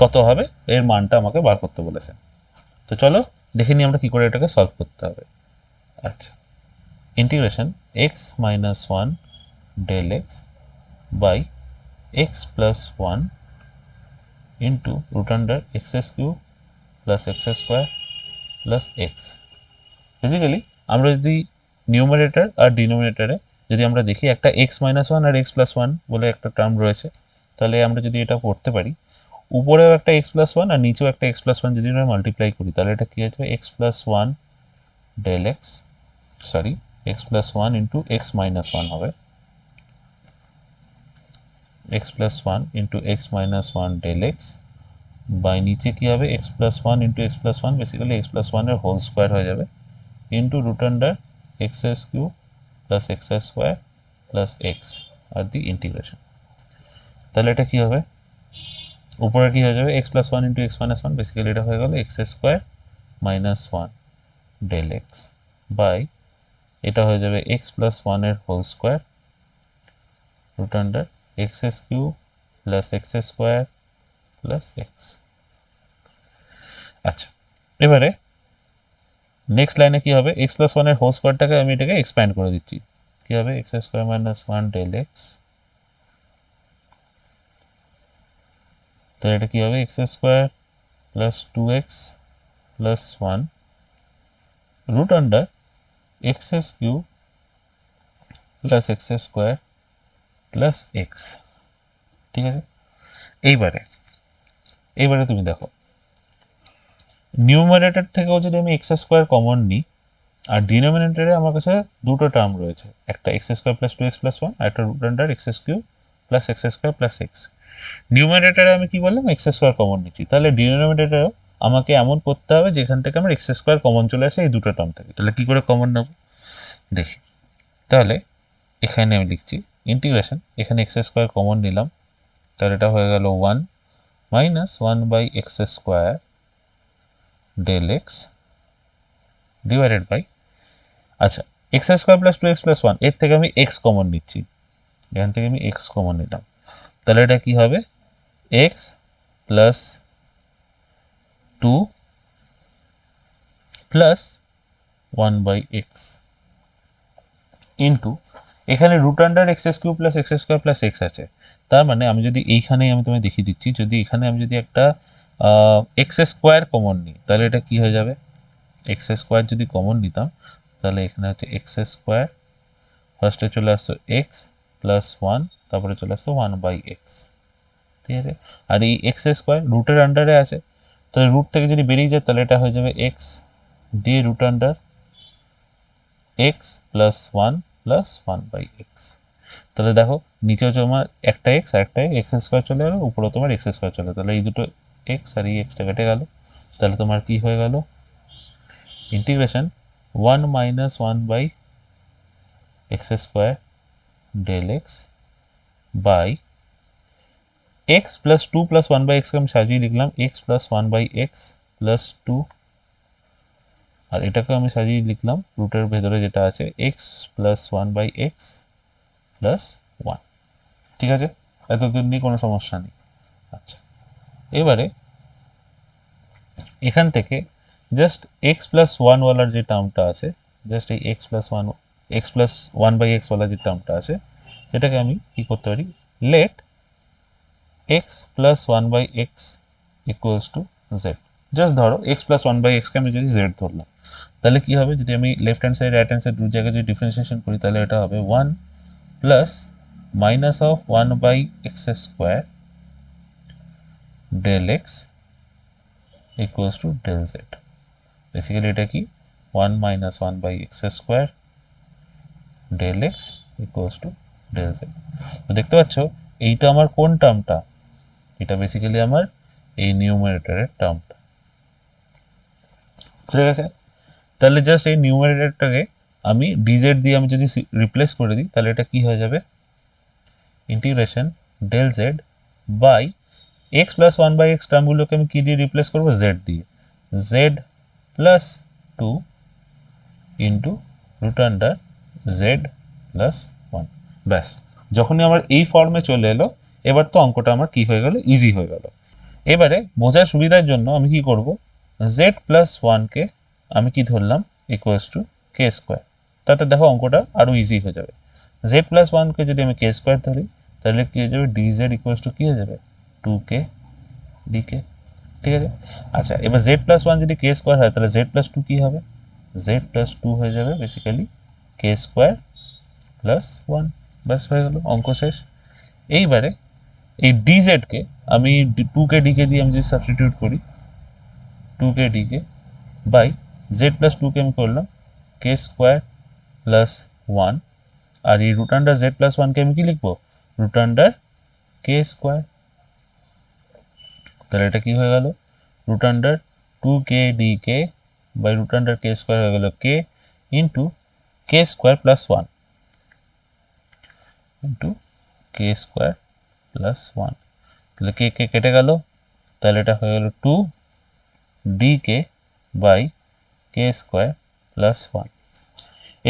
কত হবে, এর মানটা আমাকে বার করতে বলেছে। তো চলো দেখে নিই আমরা কি করে এটাকে সলভ করতে হবে। আচ্ছা, integration x minus one del x by x plus one into root under x cube plus x square plus x. Basically আমরা যদি নিউমারেটর আর ডিনোমিনেটরে যদি আমরা দেখি একটা এক্স মাইনাস ওয়ান আর এক্স প্লাস ওয়ান বলে একটা টার্ম রয়েছে, তাহলে আমরা যদি এটা করতে পারি, উপরেও একটা এক্স প্লাস ওয়ান আর নিচেও একটা এক্স প্লাস ওয়ান যদি আমরা মাল্টিপ্লাই করি, তাহলে এটা কী আসবে, x plus one del x, sorry x plus one into x minus one হবে, x plus one into x minus one del x by নিচে কী হবে, x plus one into x plus one, basically x plus ওয়ানের হোল স্কোয়ার হয়ে যাবে, into root under x cube plus x square plus x আর দি ইন্টিগ্রেশন। তাহলে এটা কী হবে, উপরে কী হয়ে যাবে, x plus one into x minus one, basically এটা হয়ে গেল x square minus one del x by এটা হয়ে যাবে এক্স প্লাস ওয়ানের whole square root under x cube plus x square plus x. আচ্ছা, এবারে নেক্সট লাইনে কী হবে, এক্স প্লাস ওয়ানের হোল স্কোয়ারটাকে আমি এটাকে এক্সপ্যান্ড করে দিচ্ছি, কী হবে x square minus one del x, তো এটা কী হবে x square plus two x plus one root under x cube plus x square plus x. ঠিক আছে, এইবারে তুমি দেখো নিউমারেটর থেকেও যদি আমি এক্স স্কোয়ার কমন নিই, আর ডিনোমিনেটরে আমার কাছে দুটো টার্ম রয়েছে, একটা x square plus two x plus one আর একটা root under x cube plus x square plus x. নিউমারেটরে আমি কি বললাম, এক্স স্কোয়ার কমন নিচ্ছি, তাহলে ডিনোমিনেটরেও আমাকে এমন করতে হবে যেখান থেকে আমার এক্স স্কোয়ার কমন চলে আসে এই দুটো টার্ম থেকে। তাহলে কী করে কমন নেব দেখি, তাহলে এখানে আমি লিখছি ইন্টিগ্রেশন, এখানে এক্স স্কোয়ার কমন নিলাম, তাহলে এটা হয়ে গেল one minus one by x square del x divided by, আচ্ছা x square plus two x plus one, এর থেকে আমি এক্স কমন নিচ্ছি, এখান থেকে আমি এক্স কমন নিলাম, তাহলে এটা কী হবে x plus two plus one by x into এখানে root under x cube plus x square plus x আছে, তার মানে আমি যদি এইখানেই আমি তোমায় দেখিয়ে দিচ্ছি, যদি এখানে আমি যদি একটা এক্স স্কোয়ার কমন নিই, তাহলে এটা কী হয়ে যাবে, এক্স স্কোয়ার যদি কমন নিতাম তাহলে এখানে হচ্ছে এক্স স্কোয়ার, ফার্স্টে চলে আসতো এক্স প্লাস ওয়ান, তারপরে চলে আসতো ওয়ান বাই এক্স। ঠিক আছে, আর এই এক্স স্কোয়ার রুটের আন্ডারে আছে, তো রুট থেকে যদি বেরিয়ে যায় তাহলে এটা হয়ে যাবে এক্স দিয়ে root under x plus one by x. তাহলে দেখো নিচেও তোমার একটা এক্স আর একটা এক্স স্কোয়ার চলে গেলো, উপরেও তোমার এক্স স্কোয়ার চলে গেলো, তাহলে এই দুটো এক্স আর এই এক্সটা কেটে গেল, তাহলে তোমার কি হয়ে গেল integration one minus one by x square del x by x plus two plus one by এক্সকে আমি সাজিয়ে লিখলাম x plus one by x plus two, আর এটাকে আমি সাজিয়ে লিখলাম রুটের ভেতরে যেটা আছে x plus one by x plus one. ঠিক আছে, এতদিন নিয়ে কোনো সমস্যা নেই। আচ্ছা, এবারে এখান থেকে জাস্ট এক্স প্লাস ওয়ানওয়ালার যে টার্মটা আছে, জাস্ট এই এক্স প্লাস ওয়ান বাই এক্সওয়ালা যে টার্মটা আছে, সেটাকে আমি কী করতে পারি, let x plus one by x equals to z. Just ধরো এক্স প্লাস ওয়ান বাই এক্সকে আমি যদি জেড ধরলাম, তাহলে কী হবে, যদি আমি left hand side right hand side দু জায়গায় যদি ডিফারেন্সিয়েশন করি, তাহলে এটা হবে one plus minus of one by x square del x equals to del z. Basically এটা কি one minus one by x square del x equals to del z. তো দেখতে পাচ্ছ এইটা আমার কোন টার্মটা, এটা বেসিক্যালি আমার এই নিউমারেটরের টার্মটা। ঠিক আছে, তাহলে জাস্ট এই নিউমারেটরটাকে আমি ডিজেড দিয়ে আমি যদি রিপ্লেস করে দিই, তাহলে এটা কি হয়ে যাবে integration del z by x plus one by x টার্মগুলোকে আমি কী দিয়ে রিপ্লেস করবো, জেড দিয়ে, z plus two into root under z plus one. ব্যাস, যখনই আমার এই ফর্মে চলে এলো, এবার তো অঙ্কটা আমার কি হয়ে গেল, ইজি হয়ে গেল। এবারে বোঝার সুবিধার জন্য আমি কি করব, জেড প্লাস ওয়ানকে আমি কি ধরলাম ইকুয়ালস টু কে স্কোয়ার, তাতে দেখো অঙ্কটা আরও ইজি হয়ে যাবে। জেড প্লাস ওয়ানকে যদি আমি কে স্কোয়ার ধরি তাহলে কী হয়ে যাবে, ডি জেড ইকুয়ালস টু কী হয়ে যাবে, টু কে ডিকে। ঠিক আছে, আচ্ছা এবার জেড প্লাস ওয়ান যদি কে স্কোয়ার হয় তাহলে জেড প্লাস টু কী হবে, জেড প্লাস টু হয়ে যাবে বেসিক্যালি কে স্কোয়ার প্লাস ওয়ান। ব্যাস হয়ে গেল, অঙ্ক শেষ। এইবারে এই ডিজেডকে আমি টু কে ডিকে দিয়ে আমি যদি সাবস্টিটিউট করি, two k dk by z plus টুকে আমি করলাম কে স্কোয়ার প্লাস ওয়ান, আর এই রুট আন্ডার জেড প্লাস ওয়ানকে আমি কি লিখবো, রুট আন্ডার কে স্কোয়ার। তাহলে এটা কি হয়ে গেল, root under two k d k by root under k square হয়ে গেল k into k square plus one into k square plus one. তাহলে কে কে কেটে গেল, তাহলে এটা হয়ে গেল two d k by k square plus one.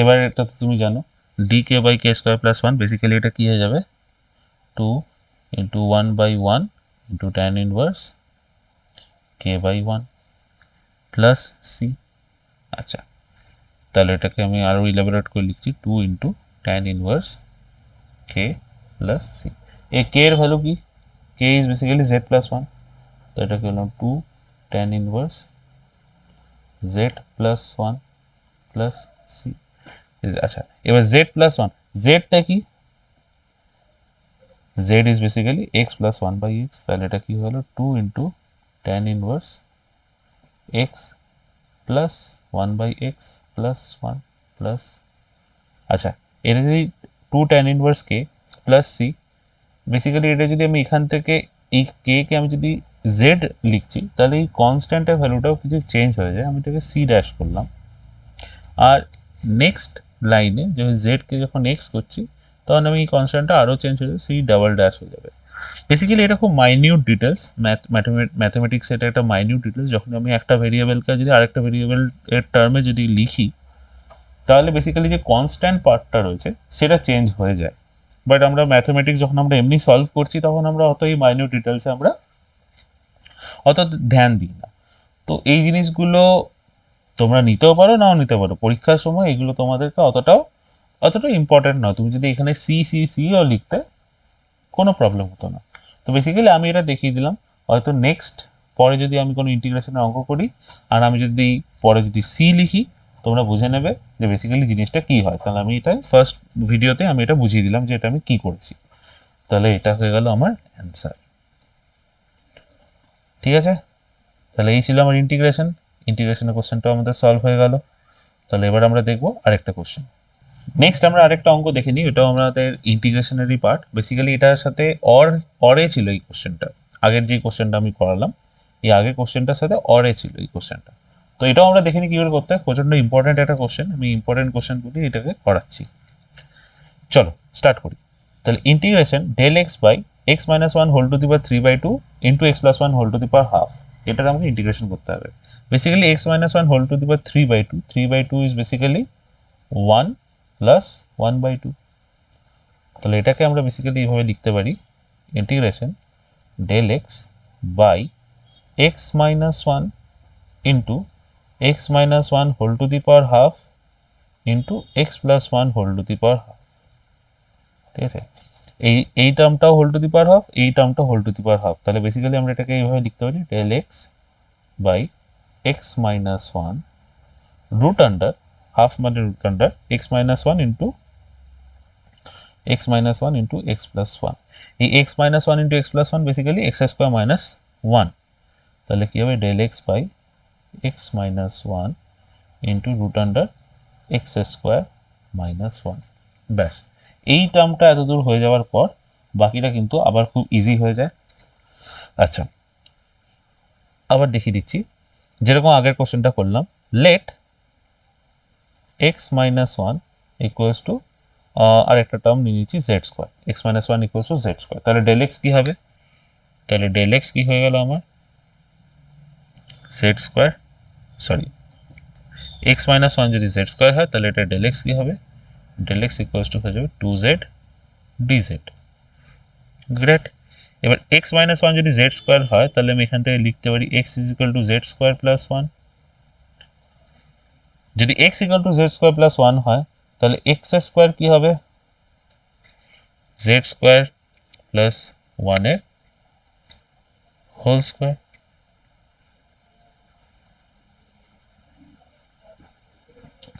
এবার এটা তো তুমি জানো d k by k square plus one, basically এটা কি হয়ে যাবে, two into one by one into tan inverse K by one plus c. আচ্ছা তাহলে এটাকে আমি আরও ইলাবোরেট করে লিখছি, two into tan inverse k plus c. এ কে এর ভ্যালু কি, k is basically z plus one, তো এটাকে হলাম two tan inverse z plus one plus c. আচ্ছা এবার জেড প্লাস ওয়ান, জেডটা কি, z is basically x plus one by x, তাহলে এটা কি হলো two into tan inverse x plus one by x plus one plus. আচ্ছা এটা যদি two tan inverse k plus c, basically এটা যদি আমি এখান থেকে এই কে কে আমি যদি জেড লিখছি তাহলে এই কনস্ট্যান্টের ভ্যালুটাও কিছু চেঞ্জ হয়ে যায়, আমি এটাকে সি ড্যাশ করলাম। আর নেক্সট লাইনে যখন জেডকে যখন এক্স করছি তখন আমি এই কনস্ট্যান্টটা আরও চেঞ্জ হয়ে যাবে, সি ডাবল ড্যাশ হয়ে যাবে। বেসিক্যালি এটা খুব মাইনিউট ডিটেলস, ম্যাথমেটিক্স এটা একটা মাইনিউট ডিটেলস। যখন আমি একটা ভেরিয়েবলকে যদি আরেকটা ভেরিয়েবল এর টার্মে যদি লিখি তাহলে বেসিক্যালি যে কনস্ট্যান্ট পার্টটা রয়েছে সেটা চেঞ্জ হয়ে যায়। বাট আমরা ম্যাথমেটিক্স যখন আমরা এমনি সলভ করছি তখন আমরা অত এই মাইনিউট ডিটেলসে আমরা অত ধ্যান দিই না। তো এই জিনিসগুলো তোমরা নিতেও পারো নাও নিতে পারো, পরীক্ষার সময় এগুলো তোমাদেরকে অতটা ইম্পর্টেন্ট নয়। তুমি যদি এখানে সি সি সিও লিখতে কোনো প্রবলেম হতো না। তো বেসিক্যালি আমি এটা দেখিয়ে দিলাম, হয়তো নেক্সট পরে যদি আমি কোনো ইন্টিগ্রেশনের অঙ্ক করি আর আমি যদি পরে যদি সি লিখি তোমরা বুঝে নেবে যে বেসিক্যালি জিনিসটা কী হয়। তাহলে আমি এটা ফার্স্ট ভিডিওতে আমি এটা বুঝিয়ে দিলাম যে এটা আমি কী করেছি। তাহলে এটা হয়ে গেল আমার অ্যান্সার। ঠিক আছে, তাহলে এই ছিল আমার ইন্টিগ্রেশনের কোশ্চেনটাও আমাদের সলভ হয়ে গেল। তাহলে এবার আমরা দেখবো আরেকটা কোশ্চেন। নেক্সট আমরা আরেকটা অঙ্ক দেখে নিই, এটাও আমাদের ইন্টিগ্রেশনেরই পার্ট। বেসিক্যালি এটার সাথে অরে ছিল এই কোশ্চেনটা, আগের যে কোশ্চেনটা আমি করালাম এই আগের কোশ্চেনটার সাথে অরে ছিল এই কোশ্চেনটা। তো এটাও আমরা দেখে নিই কী করে করতে হয়, প্রচণ্ড ইম্পর্টেন্ট একটা কোশ্চেন, আমি ইম্পর্টেন্ট কোশ্চেনগুলি এটাকে করাচ্ছি। চলো স্টার্ট করি। তাহলে integration del x by x minus one whole to the power three by two into x plus one whole to the power half, এটার আমাকে ইন্টিগ্রেশন করতে হবে। Basically x minus one whole to the power three by two is basically one plus one by two. তাহলে এটাকে আমরা বেসিক্যালি এইভাবে লিখতে পারি, integration del x by x minus one into x minus one whole to the power half into x plus one whole to the power half. ঠিক আছে, এই টার্মটাও whole to the power half, এই টার্মটাও whole to the power half. তাহলে বেসিক্যালি আমরা এটাকে এইভাবে লিখতে পারি, del x by x minus one root under half মানে root under x minus one into x minus one into x plus one. এই x minus one into x plus one basically x square minus one. তাহলে কী হবে, del x by x minus one into root under x square minus one. ব্যাস, এই টার্মটা এত দূর হয়ে যাওয়ার পর বাকিটা কিন্তু আবার খুব ইজি হয়ে যায়। আচ্ছা আবার দেখিয়ে দিচ্ছি, যেরকম আগের কোশ্চেনটা করলাম, let x minus one equals to আর একটা টার্ম নিয়ে নিচ্ছি z square, x minus one equals to z square. তাহলে ডেল এক্স কী হবে, তাহলে ডেল এক্স কি হয়ে গেল আমার z square, sorry x minus one যদি জেড স্কোয়ার হয় তাহলে এটা ডেল এক্স কি হবে, ডেল এক্স ইকুয়ালস টু হয়ে যাবে 2z dz। গ্রেট। এবার এক্স মাইনাস ওয়ান যদি জেড স্কোয়ার হয় তাহলে আমি এখান থেকে লিখতে পারি x is equal to z square plus one. যদি x equal to z square plus one হয় তাহলে এক্স স্কোয়ার কি হবে, জেড স্কোয়ার প্লাস ওয়ানের হোল স্কোয়ার।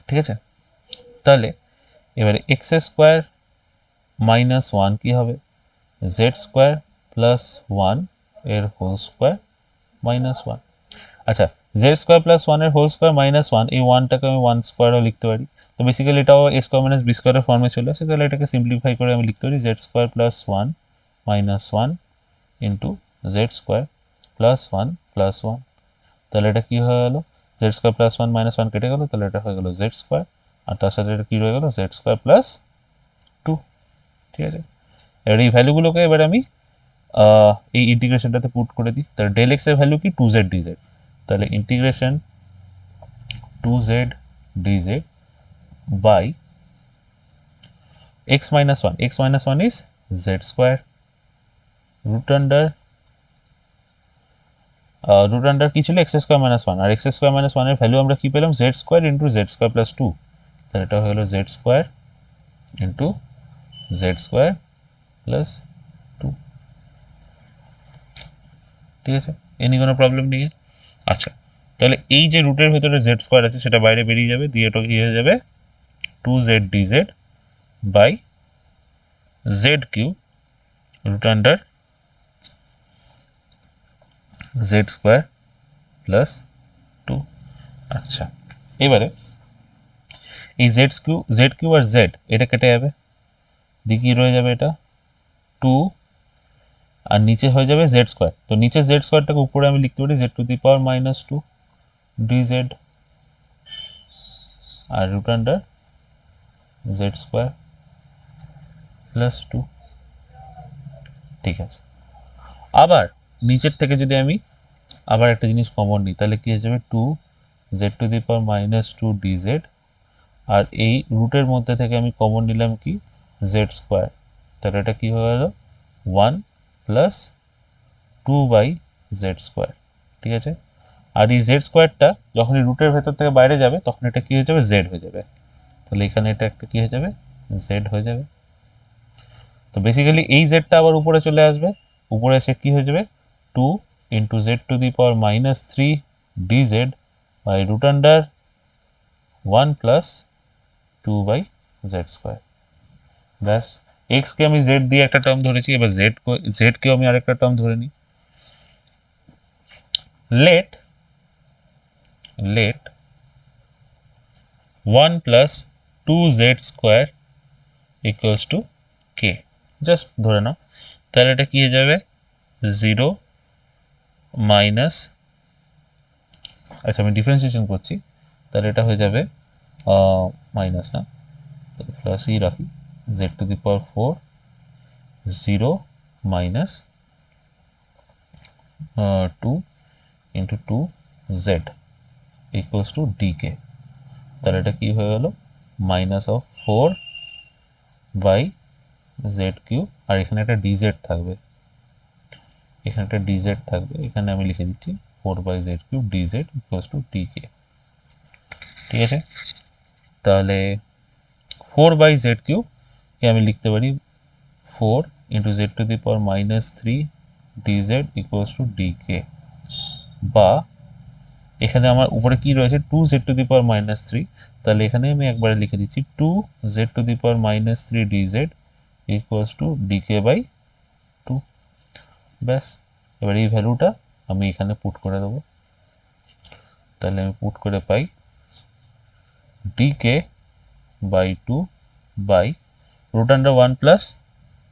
ঠিক আছে, তাহলে এবারে এক্স স্কোয়ার মাইনাস ওয়ান কি হবে, জেড স্কোয়ার প্লাস ওয়ান এর হোল স্কোয়ার মাইনাস ওয়ান। আচ্ছা, জেড স্কোয়ার প্লাস ওয়ানের হোল স্কোয়ার মাইনাস ওয়ান, এই ওয়ানটাকে আমি ওয়ান স্কোয়ারও লিখতে পারি। তো বেসিক্যালি এটাও এ স্কোয়ার মাইনাস বি স্কোয়ারের ফর্মে চলে আসে, তাহলে এটাকে সিম্পলিফাই করে আমি লিখতে পারি Z square plus one minus one into Z square plus one. তাহলে এটা কী হয়ে গেল, Z square plus one minus one কেটে গেল, তাহলে এটা হয়ে গেল জেড স্কোয়ার, আর তার সাথে এটা কী রয়ে গেল জেড স্কোয়ার প্লাস টু। ঠিক আছে, এবার এই ভ্যালুগুলোকে এবার আমি এই ইন্টিগ্রেশনটাতে পুট করে দিই। তাহলে ডেল এক্স এর ভ্যালু কি 2z dz, তাহলে integration 2z dz by x minus 1, x minus 1 is z square, root under কি ছিল x square minus 1, আর x square minus 1 এর ভ্যালু আমরা কি পেলাম z square into z square plus 2, তাহলে এটা হলো z square into z square plus 2। ঠিক আছে, এনি কোনো প্রবলেম নেই। আচ্ছা, তাহলে এই যে রুটের ভেতরে z স্কোয়ার আছে সেটা বাইরে বেরিয়ে যাবে, দিয়ে এটা কি হয়ে যাবে 2z dz by z cube root under z square plus two. আচ্ছা, এবারে এই জেড কিউ আর জেড এটা কেটে যাবে, দিয়ে কি রয়ে যাবে এটা টু, আর নিচে হয়ে যাবে জেড স্কোয়ার। তো নিচে জেড স্কোয়ারটাকে উপরে আমি লিখতে পারি z to the power minus two dz আর root under z square plus two. ঠিক আছে, আবার নিচের থেকে যদি আমি আবার একটা জিনিস কমন নিই তাহলে কি হয়ে যাবে two z to the power minus two dz, আর এই রুটের মধ্যে থেকে আমি কমন নিলাম কি জেড স্কোয়ার, তাহলে এটা কি হয়ে গেল one plus two by z square. ঠিক আছে, আর এই জেড স্কোয়ারটা যখন এই রুটের ভেতর থেকে বাইরে যাবে তখন এটা কি হয়ে যাবে জেড হয়ে যাবে, তাহলে এখানে এটা একটা কি হয়ে যাবে জেড হয়ে যাবে। তো বেসিক্যালি এই জেডটা আবার উপরে চলে আসবে, উপরে এসে কি হয়ে যাবে two into z to the power minus three dz by root under one plus two by z square. ব্যাস, এক্সকে আমি জেড দিয়ে একটা টার্ম ধরেছি, এবার জেডকেও আমি আরেকটা টার্ম ধরে নিই। Let one plus two z square equals to k, just ধরে নাও, তাহলে এটা কি হয়ে যাবে জিরো মাইনাস, আচ্ছা আমি ডিফারেন্সিয়েশন করছি, তাহলে এটা হয়ে যাবে মাইনাস না প্লাস ই রাখি z to the power four zero minus two into two z equals to dk, তাহলে এটা কি হয়ে গেল minus of four by z cube, আর এখানে একটা ডিজেড থাকবে, এখানে একটা ডিজেড থাকবে, এখানে আমি লিখে দিচ্ছি four by z cube dz equals to dk. ঠিক আছে, তাহলে ফোর বাই জেড কিউবকে আমি লিখতে পারি four into z to the power minus three dz equals to dk, বা এখানে আমার উপরে কি রয়েছে two z to the power minus three, তাহলে এখানে আমি একবারে লিখে দিচ্ছি two z to the power minus three dz equals to dk by two. ব্যাস, এবার এই ভ্যালুটা আমি এখানে পুট করে দেবো, তাহলে আমি পুট করে পাই dk by two by root under one plus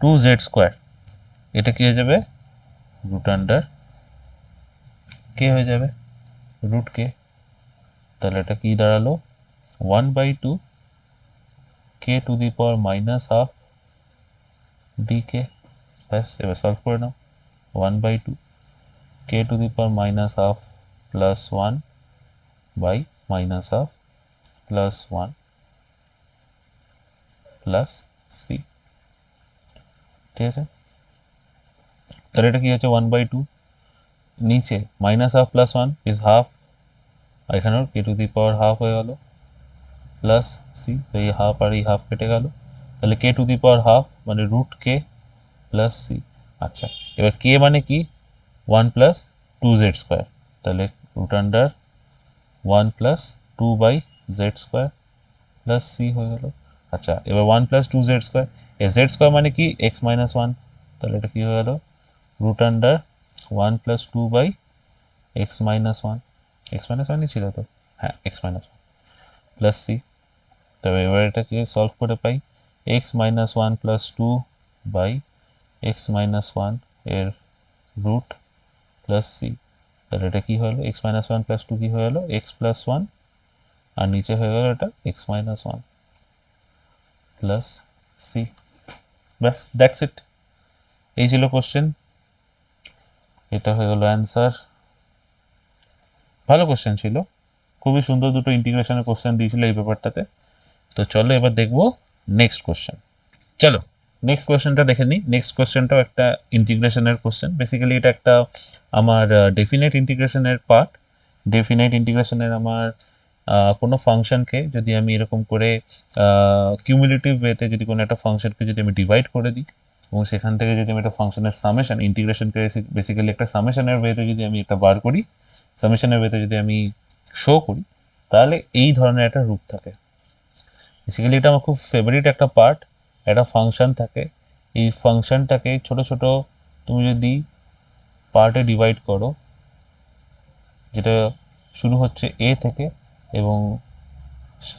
two z square, এটা কি হয়ে যাবে রুট আন্ডার কে হয়ে যাবে রুট কে, তাহলে এটা কি দাঁড়ালো one by two k to the power minus half dk. ব্যাস, এবার সলভ করে নাও, 1/2 k to the power minus half plus 1 by minus half plus 1 plus c, ঠিক আছে। তাহলে এটা কি হচ্ছে 1/2, নিচে minus half plus 1 is half, আর এখানেও k to the power half হয়ে গেল প্লাস সি, তো এই হাফ আর এই হাফ কেটে গেল, তাহলে k to the power half মানে রুট কে প্লাস সি। আচ্ছা, এবার কে মানে কি 1 প্লাস 2z স্কোয়ার, তাহলে root under 1 plus 2/z² plus c হয়ে গেল। আচ্ছা, এবার 1 প্লাস 2z স্কোয়ার, এ জেড স্কোয়ার মানে কি x মাইনাস 1, তাহলে এটা কি হয়ে গেল root under 1 plus 2/x minus 1, x minus 1ই ছিল তো, হ্যাঁ x মাইনাস 1 প্লাস সি। তবে এবার এটাকে সলভ করে পাই x minus 1 plus 2/x minus 1 এর রুট প্লাস সি, তাহলে এটা কি হলো x মাইনাস 1 প্লাস 2 কি হয়ে গেল x প্লাস 1, আর নিচে হয়ে গেল এটা x মাইনাস 1 প্লাস সি। ব্যাস, দ্যাটস ইট, এই ছিল কোশ্চেন, এটা হয়ে গেল অ্যান্সার। ভালো কোশ্চেন ছিল, খুবই সুন্দর দুটো ইন্টিগ্রেশনের কোশ্চেন দিয়েছিল এই পেপারটাতে। তো চলো এবার দেখবো নেক্সট কোশ্চেন। চলো নেক্সট কোশ্চেনটা দেখে নিই। নেক্সট কোশ্চেনটাও একটা ইন্টিগ্রেশনের কোশ্চেন, বেসিক্যালি এটা একটা আমার ডেফিনেট ইন্টিগ্রেশনের পার্ট। ডেফিনেট ইন্টিগ্রেশনের আমার কোনো ফাংশনকে যদি আমি এরকম করে কিউমুলেটিভ ওয়েতে যদি কোনো একটা ফাংশনকে যদি আমি ডিভাইড করে দিই এবং সেখান থেকে যদি আমি একটা ফাংশনের সামেশন, ইন্টিগ্রেশনকে বেসিক্যালি একটা সামেশনের ওয়েতে যদি আমি একটা বার করি, সামেশনের ওয়েতে যদি আমি শো করি, তাহলে এই ধরনের একটা রূপ থাকে। বেসিক্যালি এটা আমার খুব ফেভারিট একটা পার্ট। একটা ফাংশন থাকে, এই ফাংশনটাকে ছোট ছোট তুমি যদি পার্টে ডিভাইড করো, যেটা শুরু হচ্ছে এ থেকে এবং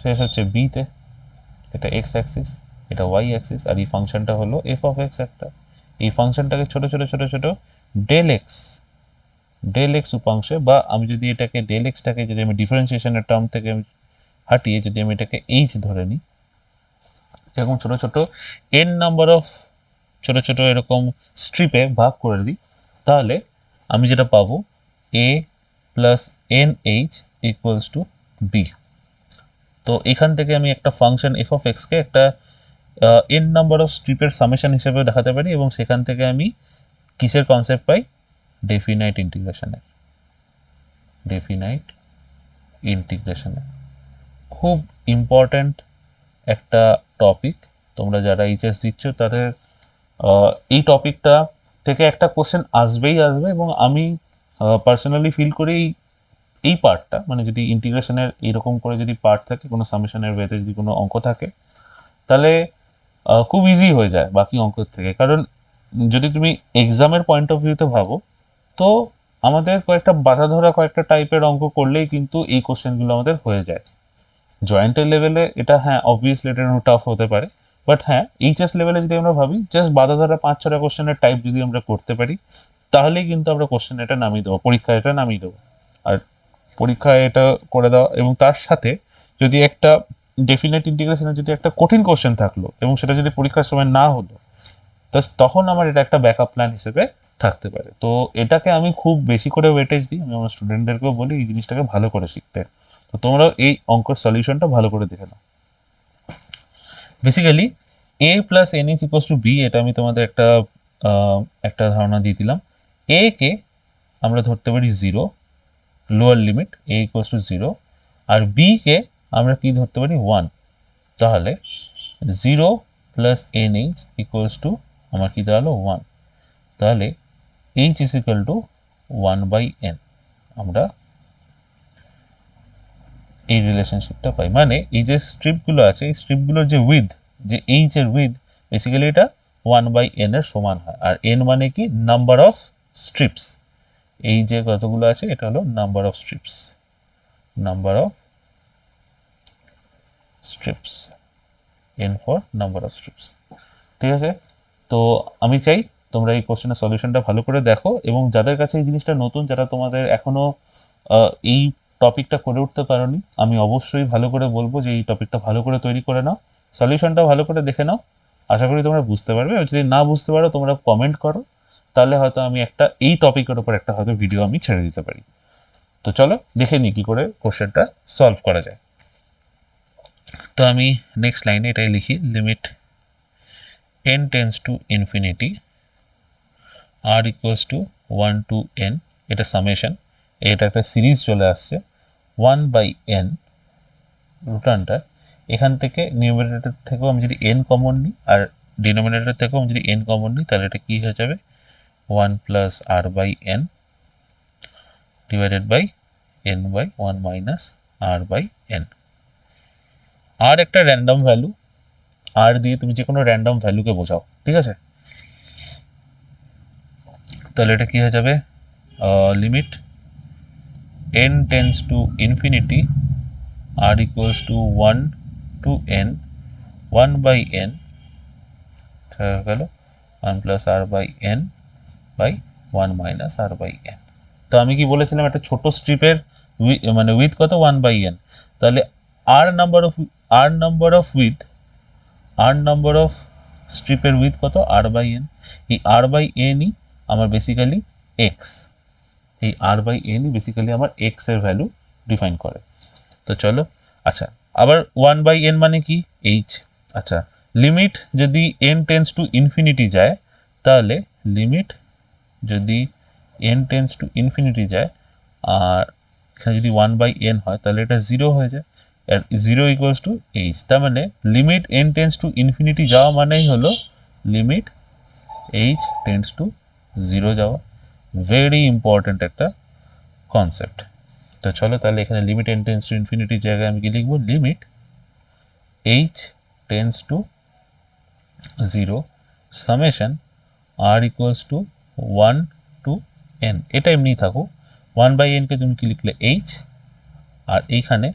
শেষ হচ্ছে বিতে, এটা এক্স অ্যাক্সিস, এটা ওয়াই অ্যাক্সিস, আর এই ফাংশনটা হলো এফ অফ এক্স একটা। এই ফাংশনটাকে ছোট ছোট ছোট ছোট ডেল এক্স উপাংশে, বা আমি যদি এটাকে ডেল এক্সটাকে যদি আমি ডিফারেন্সিয়েশনের টার্ম থেকে হাটিয়ে যদি আমি এটাকে এইচ ধরে নিই, এরকম ছোট ছোট এন নাম্বার অফ ছোট ছোট এরকম স্ট্রিপে ভাগ করে দিই, তাহলে আমি যেটা পাবো a plus n h equals to b. তো এখান থেকে আমি একটা ফাংশন এফ অফ এক্সকে একটা এন নাম্বার অফ স্ট্রিপের সামেশন হিসেবে দেখাতে পারি, এবং সেখান থেকে আমি কিসের কনসেপ্ট পাই, ডেফিনাইট ইন্টিগ্রেশনের। খুব ইম্পর্ট্যান্ট একটা টপিক, তোমরা যারা এইচএস দিচ্ছ তাদের এই টপিকটা থেকে একটা কোশ্চেন আসবেই আসবে, এবং আমি পার্সোনালি ফিল করি এই পার্টটা, মানে যদি ইন্টিগ্রেশনের এইরকম করে যদি পার্ট থাকে, কোনো সামেশনের ওয়েতে যদি কোনো অঙ্ক থাকে, তাহলে খুব ইজি হয়ে যায় বাকি অঙ্কের থেকে। কারণ যদি তুমি এক্সামের পয়েন্ট অফ ভিউতে ভাবো, তো আমাদের কয়েকটা বাধা ধরা কয়েকটা টাইপের অঙ্ক করলেই কিন্তু এই কোশ্চেনগুলো আমাদের হয়ে যায়। জয়েন্টের লেভেলে এটা হ্যাঁ অবভিয়াসলি এটা একটু টাফ হতে পারে, বাট হ্যাঁ এইচএস লেভেলে যদি আমরা ভাবি জাস্ট বাধা ধরা 5-6টা কোশ্চেনের টাইপ যদি আমরা করতে পারি, তাহলেই কিন্তু আমরা কোশ্চেন এটা নামিয়ে দেবো, পরীক্ষায় এটা নামিয়ে দেবো। আর পরীক্ষায় এটা করে দেওয়া, এবং তার সাথে যদি একটা ডেফিনেট ইন্টিগ্রেশনের যদি একটা কঠিন কোশ্চেন থাকলো এবং সেটা যদি পরীক্ষার সময় না হলো, তখন আমার এটা একটা ব্যাকআপ প্ল্যান হিসেবে থাকতে পারে। তো এটাকে আমি খুব বেশি করে ওয়েটেজ দিই, আমি আমার স্টুডেন্টদেরকেও বলি এই জিনিসটাকে ভালো করে শিখতে। তো তোমরা এই অঙ্কের সলিউশনটা ভালো করে দেখে নাও। Basically a plus n is equals to b, এটা আমি তোমাদের একটা ধারণা দিয়ে দিলাম। এ কে আমরা ধরতে পারি 0, lower limit a equals to 0, আর বি কে আমরা কি ধরতে পারি 1। তাহলে 0 plus n h equals to আমার কি দাঁড়ালো 1, তাহলে H is equal two 1/n। আমরা এই রিলেশনশিপটা পাই, মানে এই যে স্ট্রিপগুলো আছে এই স্ট্রিপগুলোর যে উইথ, যে এইচ এর উইথ, বেসিক্যালি এটা 1/n এর সমান হয়। আর n মানে কি নাম্বার অফ স্ট্রিপস, এই যে কতগুলো আছে এটা হলো number of strips, n for number of strips. ঠিক আছে, তো আমি চাই তোমরা এই কোশ্চেনের সলিউশনটা ভালো করে দেখো, এবং যাদের কাছে এই জিনিসটা নতুন, যারা তোমাদের এখনো এই টপিকটা করে উঠতে পারোনি, আমি অবশ্যই ভালো করে বলবো যে এই টপিকটা ভালো করে তৈরি করে নাও, সলিউশনটা ভালো করে দেখে নাও। আশা করি তোমরা বুঝতে পারবে, যদি না বুঝতে পারো তোমরা কমেন্ট করো, তাহলে হয়তো আমি একটা এই টপিকের উপর একটা হয়তো ভিডিও আমি ছেড়ে দিতে পারি। তো চলো দেখে নিই কী করে কোশ্চেনটা সলভ করা যায়। তো আমি নেক্সট লাইনে এটাই লিখি, limit n tends to infinity r equals to 1 to n, এটা সামেশন, এটা একটা সিরিজ চলে আসছে 1/n রুট আন্ডার, এখান থেকে নিউমারেটর থেকেও আমি যদি n কমন নিই আর ডিনোমিনেটর থেকেও আমি যদি n কমন নিই, তাহলে এটা কী হয়ে যাবে 1 plus r/n divided by n by 1 minus r/n। আর একটা র্যান্ডম ভ্যালু, আর দিয়ে তুমি যে কোনো র্যান্ডম ভ্যালুকে বোঝাও, ঠিক আছে? তাহলে এটা কী হয়ে যাবে, limit n tends to infinity r equals to 1 to n 1/n হয়ে গেল 1 plus r/n by 1 minus r/n। তো আমি কি বলেছিলাম একটা ছোট স্ট্রিপের মানে উইথ কত 1/n, তাহলে r নাম্বার অফ স্ট্রিপের উইথ কত r/n, এই r/nই আমার বেসিক্যালি x, এই r/nই বেসিক্যালি আমার x এর ভ্যালু ডিফাইন করে। তো চলো, আচ্ছা আবার 1/n মানে কি h, আচ্ছা লিমিট যদি n টেন্স টু ইনফিনিটি যায়, তাহলে লিমিট যদি n টেন্স টু ইনফিনিটি যায় আর এখানে যদি 1/n হয়, তাহলে এটা 0 হয়ে যায়, আর 0 ইকুয়ালস টু h। তার মানে limit n tends to infinity যাওয়া মানেই হলো লিমিট h টেন্স টু 0 যাওয়া। ভেরি ইম্পর্ট্যান্ট একটা কনসেপ্ট। তো চলো তাহলে এখানে লিমিট n টেন্স টু ইনফিনিটির জায়গায় আমি কি লিখবো, limit h tends to 0 summation r equals to 1 to n, এটা এমনিই থাকুক, 1/n কে তুমি কি লিখলে h, আর এইখানে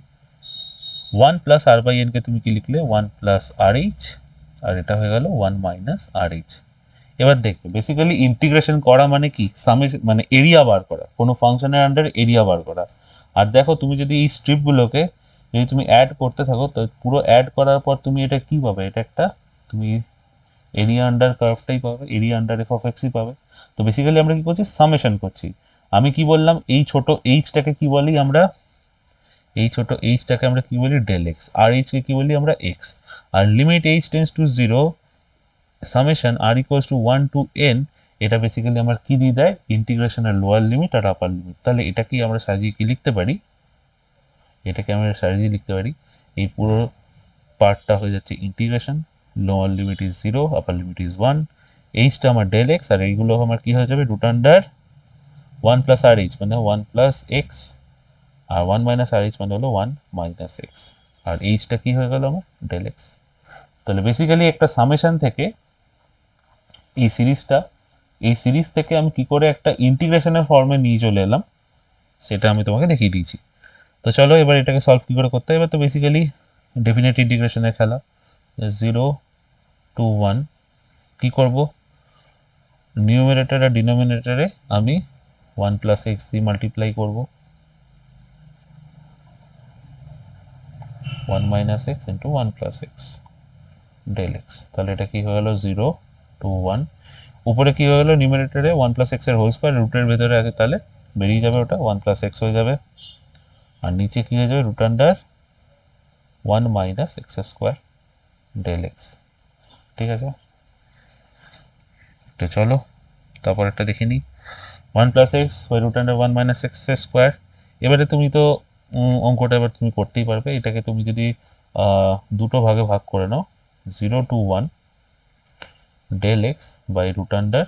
1 প্লাস r/n কে তুমি কি লিখলে 1 প্লাস rh, আর এটা হয়ে গেল 1 মাইনাস rh। এবার দেখবে বেসিক্যালি ইন্টিগ্রেশন করা মানে কি, সামেশন মানে এরিয়া বার করা, কোনো ফাংশনের আন্ডারে এরিয়া বার করা। আর দেখো তুমি যদি এই স্ট্রিপগুলোকে যদি তুমি অ্যাড করতে থাকো, তো পুরো অ্যাড করার পর তুমি এটা কি পাবে, এটা একটা তুমি এরিয়া আন্ডার কার্ভটাই পাবে, এরিয়া আন্ডার এফ অফ এক্সই পাবে। তো বেসিক্যালি আমরা কি করছি, সামেশন করছি। আমি কি বললাম, এই ছোট এইচটাকে কি বলি আমরা, এই ছোট এইচটাকে আমরা কি বলি ডেল এক্স, আর এইচকে কি বলি আমরা এক্স, আর limit h tends to 0 summation r equals to 1 to n, এটা বেসিক্যালি আমার কি দিয়ে দেয়, ইন্টিগ্রেশনের লোয়ার লিমিট আর আপার লিমিট। তাহলে এটা কি আমরা সাজিয়ে কি লিখতে পারি, এটাকে আমরা সাজিয়ে লিখতে পারি, এই পুরো পার্টটা হয়ে যাচ্ছে integration, lower limit is 0, upper limit is 1, এইচটা আমার ডেল এক্স, আর এইগুলো আমার কি হয়ে যাবে রুট আন্ডার 1 প্লাস আর এইচ মানে 1 প্লাস এক্স, আর 1 মাইনাস আর এইচ মানে হলো 1 মাইনাস এক্স, আর এইচটা কি হয়ে গেল আমার ডেল এক্স। তাহলে বেসিক্যালি একটা সামেশন থেকে এই সিরিজ থেকে আমি কি করে একটা ইন্টিগ্রেশনের ফর্মে নিয়ে চলে এলাম, সেটা আমি তোমাকে দেখিয়ে দিয়েছি। তো চলো এবার এটাকে সলভ কী করে করতে হবে। এবার তো বেসিক্যালি ডেফিনেট ইন্টিগ্রেশনের খেলা, 0 টু 1 কী করবো, নিউমারেটর আর ডিনোমিনেটরে আমি 1 প্লাস এক্স দিয়ে মাল্টিপ্লাই করবো, 1 minus x into 1 plus x del x. তাহলে এটা কী হয়ে গেলো 0 টু 1, উপরে কী হয়ে গেলো নিউমারেটরে 1 প্লাস এক্সের হোল স্কোয়ার রুটের ভেতরে আছে, তাহলে বেরিয়ে যাবে ওটা 1 প্লাস এক্স হয়ে যাবে, আর নিচে কী হয়ে যাবে root under 1 minus x square del x. ঠিক আছে, তো চলো তারপর একটা দেখে নিই, 1 plus x by root under 1 minus x square. এবারে তুমি তো অঙ্কটা এবার তুমি করতেই পারবে, এটাকে তুমি যদি দুটো ভাগে ভাগ করে নাও, 0 to 1 del x by root under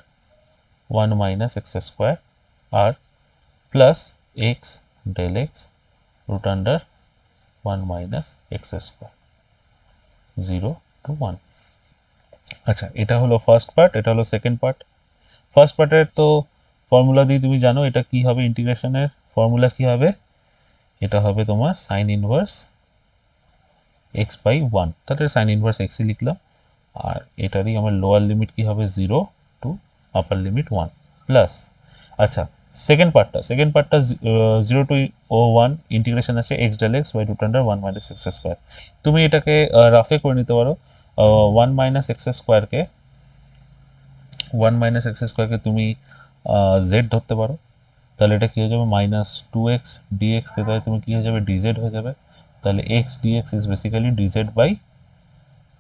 1 minus x square, আর plus x del x root under 1 minus x square 0 to 1। আচ্ছা এটা হলো ফার্স্ট পার্ট, এটা হলো সেকেন্ড পার্ট। ফার্স্ট পার্টের তো ফর্মুলা দিয়ে তুমি জানো এটা কি হবে, ইন্টিগ্রেশনের ফর্মুলা কি হবে, এটা হবে তোমার সাইন ইনভার্স এক্স বাই 1, তাহলে সাইন ইনভার্স এক্সই লিখলাম, আর এটারই আমার লোয়ার লিমিট কি হবে 0 টু আপার লিমিট 1 প্লাস, আচ্ছা সেকেন্ড পার্টটা 0 টু 1 ইন্টিগ্রেশন আছে x del x by root under 1 minus x square. তুমি এটাকে রাফে করে নিতে পারো, 1 মাইনাস এক্স স্কোয়ারকে ওয়ান মাইনাস এক্স স্কোয়ারকে তুমি জেড ধরতে পারো, তাহলে এটা কী হয়ে যাবে মাইনাস টু এক্স ডিএক্সকে তাহলে তুমি কী হয়ে যাবে ডিজেড হয়ে যাবে, তাহলে x dx is basically dz by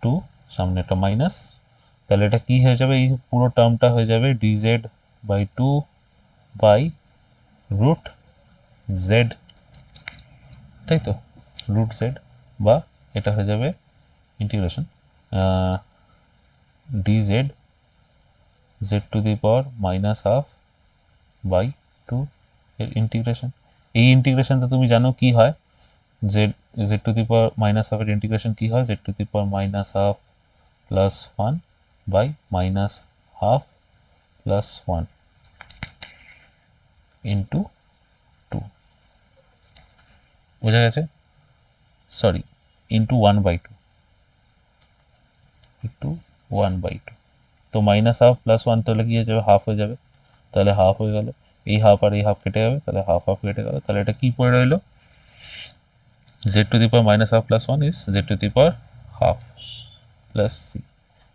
two, সামনে একটা মাইনাস, তাহলে এটা কী হয়ে যাবে এই পুরো টার্মটা হয়ে যাবে dz by two by root z, তাই তো রুট জেড, বা এটা হয়ে যাবে integration dz z to the power minus half by two এর ইন্টিগ্রেশন। এই ইন্টিগ্রেশনটা তুমি জানো কি হয়, z z to the power minus হাফের ইন্টিগ্রেশন কী হয়, z to the power minus half plus one by minus half plus one into two, বোঝা গেছে, sorry into one by two, into one by two, তো মাইনাস হাফ প্লাস ওয়ান তাহলে কী হয়ে যাবে হাফ হয়ে যাবে, তাহলে হাফ হয়ে গেল, এই হাফ আর এই হাফ কেটে যাবে, তাহলে হাফ হাফ কেটে গেল, তাহলে এটা কী পড়ে রইলো z to the power minus half plus one is z to the power half plus c.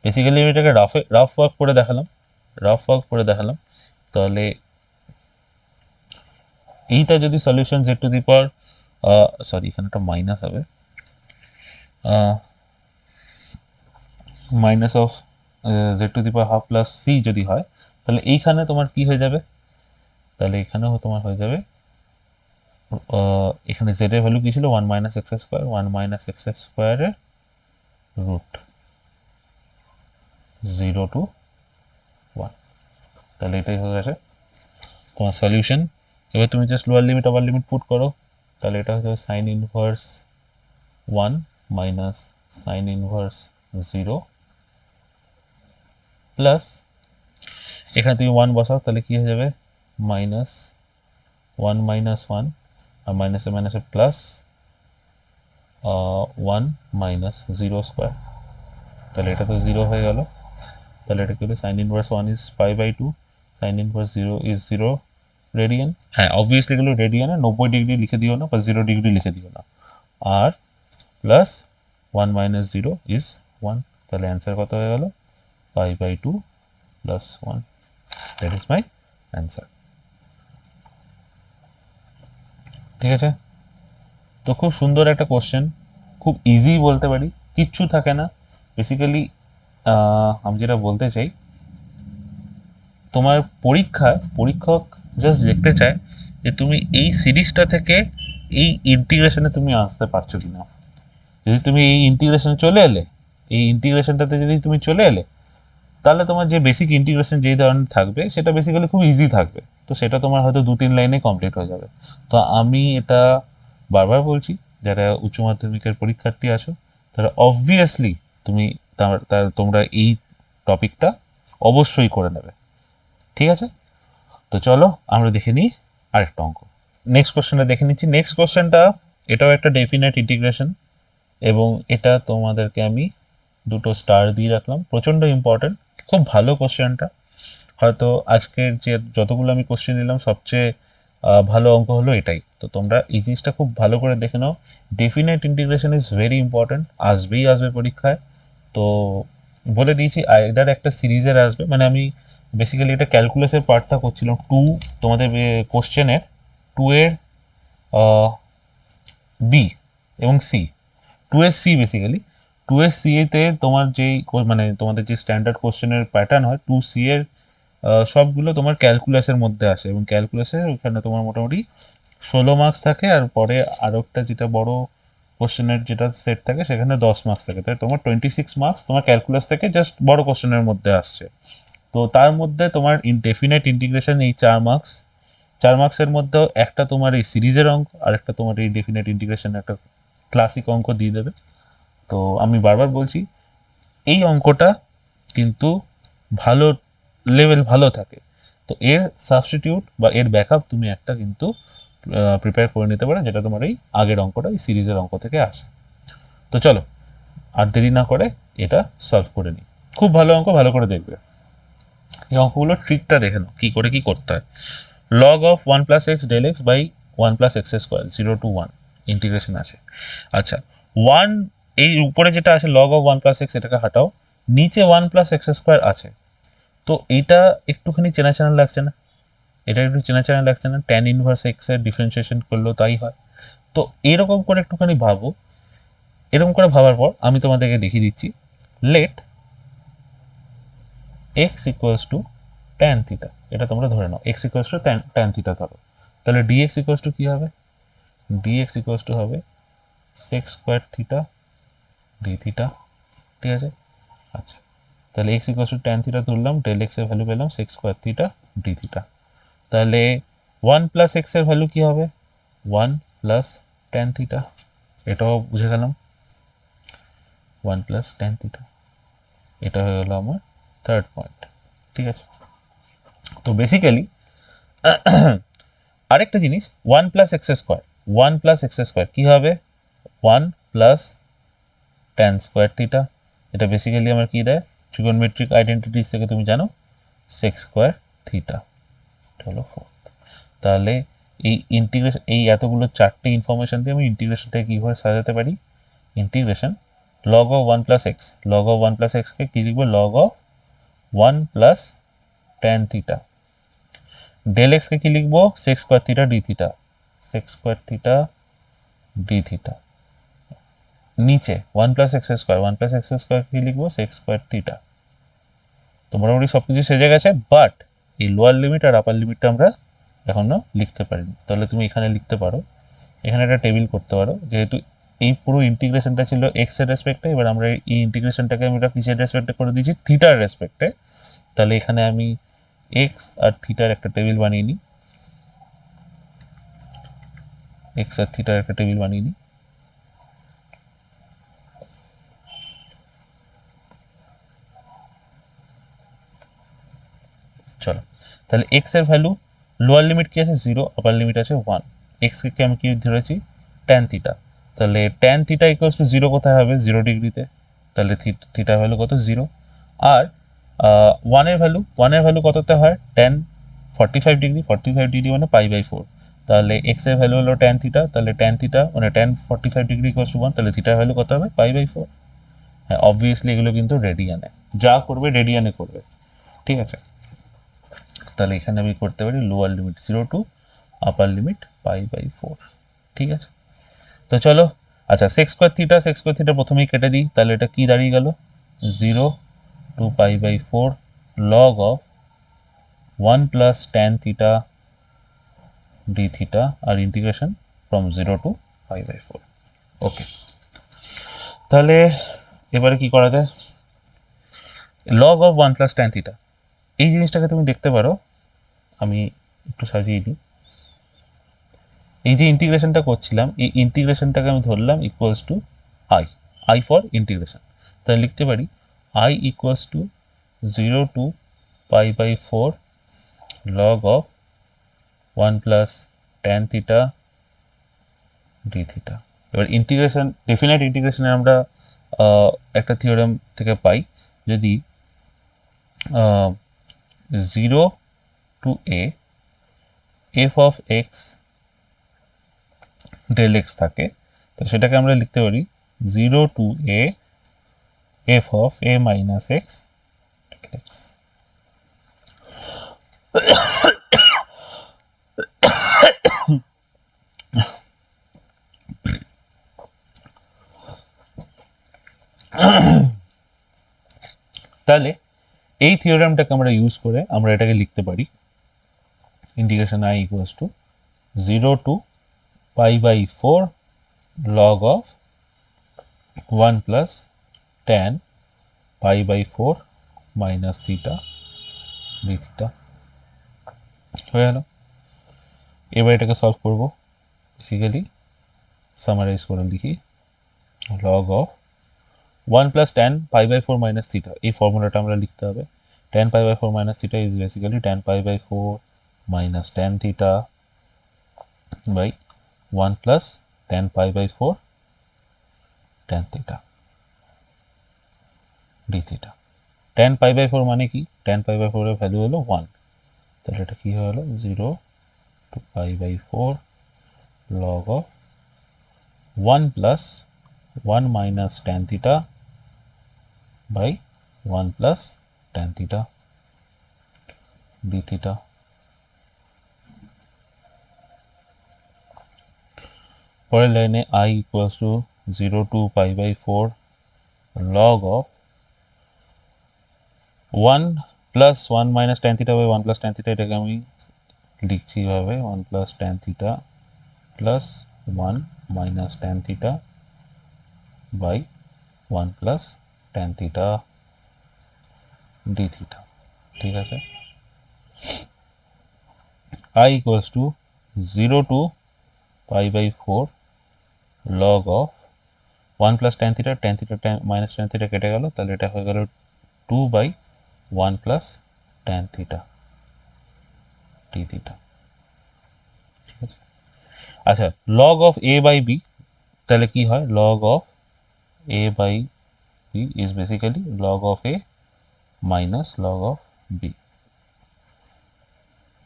Basically আমি এটাকে রাফ ওয়ার্ক করে দেখালাম, তাহলে এইটা যদি solution z to the power sorry এখানে একটা মাইনাস হবে, minus of z to the power half plus c যদি হয়, তাহলে এইখানে তোমার কি হয়ে যাবে, তাহলে এখানেও তোমার হয়ে যাবে এখানে জেড এর ভ্যালু কি ছিল one minus x square, one minus x স্কোয়ারের রুট জিরো টু ওয়ান, তাহলে এটাই হয়ে গেছে তোমার সলিউশন। এবার তুমি just lower limit upper limit put করো, তাহলে এটা হয়ে যাবে sign inverse one minus sine inverse zero plus এখানে তুমি ওয়ান বসাও, তাহলে কী হয়ে যাবে মাইনাস ওয়ান মাইনাস ওয়ান আর মাইনাসে মাইনাসে plus one minus zero square, তাহলে এটা তো জিরো হয়ে গেল, তাহলে এটা কী হলো sine inverse one is pi by two, sine inverse zero is zero radian, হ্যাঁ অবভিয়াসলি এগুলো রেডিয়ানে 90 ডিগ্রি লিখে দিও না বা 0 ডিগ্রি লিখে দিও না, আর plus one minus zero is one, তাহলে অ্যান্সার কত হয়ে গেল pi by two plus one, that is my answer. ঠিক আছে, তো খুব সুন্দর একটা কোশ্চেন, খুব ইজি বলতে পারি, কিচ্ছু থাকে না বেসিক্যালি। আমি যেটা বলতে চাই, তোমার পরীক্ষক জাস্ট দেখতে চায় যে তুমি এই সিরিজটা থেকে এই ইন্টিগ্রেশনে তুমি আসতে পারছো কিনা, যদি তুমি এই ইন্টিগ্রেশনে চলে এলে, এই ইন্টিগ্রেশনটাতে যদি তুমি চলে এলে, তাহলে তোমার যে বেসিক ইন্টিগ্রেশন যেই ধরনের থাকবে সেটা বেসিক্যালি খুব ইজি থাকবে, তো সেটা তোমার হয়তো 2-3 লাইনে কমপ্লিট হয়ে যাবে। তো আমি এটা বারবার বলছি, যারা উচ্চ মাধ্যমিকের পরীক্ষার্থী আছো তারা অবভিয়াসলি তুমি তোমরা এই টপিকটা অবশ্যই করে নেবে। ঠিক আছে, তো চলো আমরা দেখে নিই আরেকটা অঙ্ক। নেক্সট কোশ্চেনটা দেখে নিচ্ছি। নেক্সট কোশ্চেনটা এটাও একটা ডেফিনেট ইন্টিগ্রেশন, এবং এটা তোমাদেরকে আমি দুটো স্টার দিয়ে রাখলাম, প্রচণ্ড ইম্পর্টেন্ট, খুব ভালো কোশ্চেনটা। হয়তো আজকের যে যতগুলো আমি কোশ্চেন নিলাম সবচেয়ে ভালো অঙ্ক হলো এটাই। তো তোমরা এই জিনিসটা খুব ভালো করে দেখে নাও, definite integration is very important, আসবে পরীক্ষায়। তো বলে দিয়েছি আইদার একটা সিরিজের আসবে, মানে আমি বেসিক্যালি এটা ক্যালকুলাসের পার্টটা করছিলাম, তোমাদের কোশ্চেনের 2 এর বি এবং সি, 2 এর সি বেসিক্যালি 2 এর সি তে তোমার যেই মানে তোমাদের যে স্ট্যান্ডার্ড কোশ্চেনের প্যাটার্ন হয় 2C এর সবগুলো তোমার ক্যালকুলাসের মধ্যে আসে, এবং ক্যালকুলাসের ওখানে তোমার মোটামুটি 16 মার্কস থাকে, আর পরে আরও একটা যেটা বড় কোশ্চেনের যেটা সেট থাকে সেখানে 10 মার্কস থাকে, তাই তোমার 26 মার্কস তোমার ক্যালকুলাস থেকে জাস্ট বড় কোশ্চেনের মধ্যে আসছে। তো তার মধ্যে তোমার ডেফিনেট ইন্টিগ্রেশন এই 4 মার্কসের মধ্যেও একটা তোমার এই সিরিজের অঙ্ক, আর একটা তোমার এই ডেফিনেট ইন্টিগ্রেশন একটা ক্লাসিক অঙ্ক দিয়ে দেবে। তো আমি বারবার বলছি এই অঙ্কটা কিন্তু ভালো লেভেল ভালো থাকে, তো এর সাবস্টিটিউট বা এর ব্যাকআপ তুমি একটা কিন্তু প্রিপেয়ার করে নিতে পারো, যেটা তোমার এই আগের অঙ্কটা এই সিরিজের অঙ্ক থেকে আসে। তো চলো আর দেরি না করে এটা সলভ করে নিই, খুব ভালো অঙ্ক, ভালো করে দেখবে। এই অঙ্কগুলোর ট্রিকটা দেখে নাও কী করে কী করতে হয়। Log of 1 plus x del x by 1 plus x square 0 to 1 integration আছে। আচ্ছা, 1 এই উপরে যেটা আছে লগ অফ 1 প্লাস এক্স এটাকে হাটাও, নিচে 1 প্লাস এক্স স্কোয়ার আছে, তো এটা একটুখানি চেনা চেনা লাগছে না? এটা একটু চেনা চেনা লাগছে না? ট্যান ইনভার্স এক্স এর ডিফারেন্সিয়েশন করলেও তাই হয়। তো এরকম করে একটুখানি ভাবো। এরকম করে ভাবার পর আমি তোমাদেরকে দেখিয়ে দিচ্ছি। Let x equals to tan theta, এটা তোমরা ধরে নাও x equals to tan theta ধরো। তাহলে ডিএক্স ইকুয়ালস টু কী হবে? ডিএক্স ইকুয়ালস টু হবে sec square theta d theta. ঠিক আছে, আচ্ছা, তাহলে x equals to tan theta ধরলাম, ডেল এক্স এর ভ্যালু পেলাম sec square theta d theta. তাহলে ওয়ান প্লাস এক্স এর ভ্যালু কী হবে? ওয়ান প্লাস ট্যান থিটা, এটাও বুঝে গেলাম, ওয়ান প্লাস ট্যান থিটা। এটা হয়ে গেলো আমার থার্ড পয়েন্ট। ঠিক আছে, তো বেসিক্যালি আরেকটা জিনিস, one plus x square, one plus x square কী হবে? One plus tan square theta. এটা বেসিক্যালি আমার কী দেয়? ট্রিগোনমেট্রিক আইডেন্টিটিস থেকে তুমি জানো সেক্স স্কোয়ার থিটা হলো ফোর। তাহলে এই ইন্টিগ্রেশন, এই এতগুলো চারটে ইনফরমেশন দিয়ে আমি ইন্টিগ্রেশনটাকে কীভাবে সাজাতে পারি? Integration log of one plus x, log of one plus এক্সকে কী লিখবো? Log of one plus tan theta. Del এক্সকে কী লিখবো? Sec square theta d theta, sec square theta d theta. নিচে one plus x square, one plus x square কী লিখবো? Sec square theta. তো মোটামুটি সব কিছু সেজে গেছে, বাট এই লোয়ার লিমিট আর আপার লিমিটটা আমরা এখনও লিখতে পারিনি। তাহলে তুমি এখানে লিখতে পারো, এখানে একটা টেবিল করতে পারো, যেহেতু এই পুরো ইন্টিগ্রেশনটা ছিল এক্স এর রেসপেক্টে, এবার আমরা এই ইন্টিগ্রেশনটাকে আমরা কিসের রেসপেক্টে করে দিয়েছি? থিটার রেসপেক্টে। তাহলে এখানে আমি এক্স আর থিটার একটা টেবিল বানিয়ে নিই, এক্স আর থিটার একটা টেবিল বানিয়ে নিই। চলো, তাহলে এক্স এর ভ্যালু লোয়ার লিমিট কি আছে? জিরো, আপার লিমিট আছে ওয়ান। এক্সকে আমি কি ধরেছি? Tan theta. তাহলে tan theta equals to zero কোথায় হবে? 0 ডিগ্রিতে। তাহলে থিটা ভ্যালু কত? জিরো। আর ওয়ানের ভ্যালু কততে হয়? ট্যান 45 ডিগ্রি, 45 ডিগ্রি মানে পাই বাই ফোর। তাহলে এক্স এর ভ্যালু হলো ট্যান থিটা, তাহলে ট্যান থিটা মানে tan 45 degree equals to one, তাহলে থিটার ভ্যালু কত হবে? Pi by four. হ্যাঁ, অবভিয়াসলি এগুলো কিন্তু রেডিয়ানে, যা করবে রেডিয়ানে করবে। ঠিক আছে, তাহলে এখানে আমি করতে পারি lower limit 0 to upper limit pi by four. ঠিক আছে, তো চলো, আচ্ছা সেক্স স্কোয়ার থিটা প্রথমেই কেটে দিই। তাহলে এটা কি দাঁড়িয়ে গেল? 0 two pi by four log of one plus tan theta d theta, আর integration from 0 two pi by four. Okay, তাহলে এবারে কি করা যায়? Log of one plus tan theta, এই জিনিসটাকে তুমি দেখতে পারো, আমি একটু সাজিয়ে দিই। এই যে ইন্টিগ্রেশনটা করছিলাম, এই ইন্টিগ্রেশনটাকে আমি ধরলাম equals to I, I for integration. তাহলে লিখতে পারি I equals to 0 two pi by four log of one plus tan theta d theta. এবার ইন্টিগ্রেশন, ডেফিনাইট ইন্টিগ্রেশনে আমরা একটা থিওরেম থেকে পাই, যদি 0 to a f of x del x থাকে, তো সেটাকে আমরা লিখতে পারি 0 to a f of a minus x del x. তাহলে এই থিওরেমটাকে আমরা ইউজ করে আমরা এটাকে লিখতে পারি integration I equals to 0 two pi by four log of one plus tan pi by four minus theta d theta. হয়ে গেল। এবার এটাকে সলভ করব, বেসিক্যালি সামারাইজ করে লিখি log of one plus tan pi by four minus theta, এই ফর্মুলাটা আমরা লিখতে হবে। Tan pi by four minus theta is basically tan pi by four minus tan theta by one plus tan pi by four tan theta d theta. Tan pi by four মানে কি? ট্যান পাই বাই ফোরের ভ্যালু হলো ওয়ান, তাহলে এটা কী হয়ে গেলো? 0 two pi by four log of one plus one minus tan theta by one plus tan theta. D theta. পরের লাইনে I equals to 0 two pi by 4 log of 1 plus 1 minus tan theta by 1 plus tan theta, এটাকে আমি লিখছি এভাবে 1 plus tan theta plus 1 minus tan theta by 1 plus tan theta d theta. ঠিক আছে, I equals to 0 two pi by 4 log of 1 plus tan theta, tan theta minus tan theta কেটে গেল, তাহলে এটা হয়ে গেল 2 by 1 plus tan theta d theta. ঠিক আছে, আচ্ছা log of a by b তাহলে কি হয়, log of a by b is basically log of a minus log of b।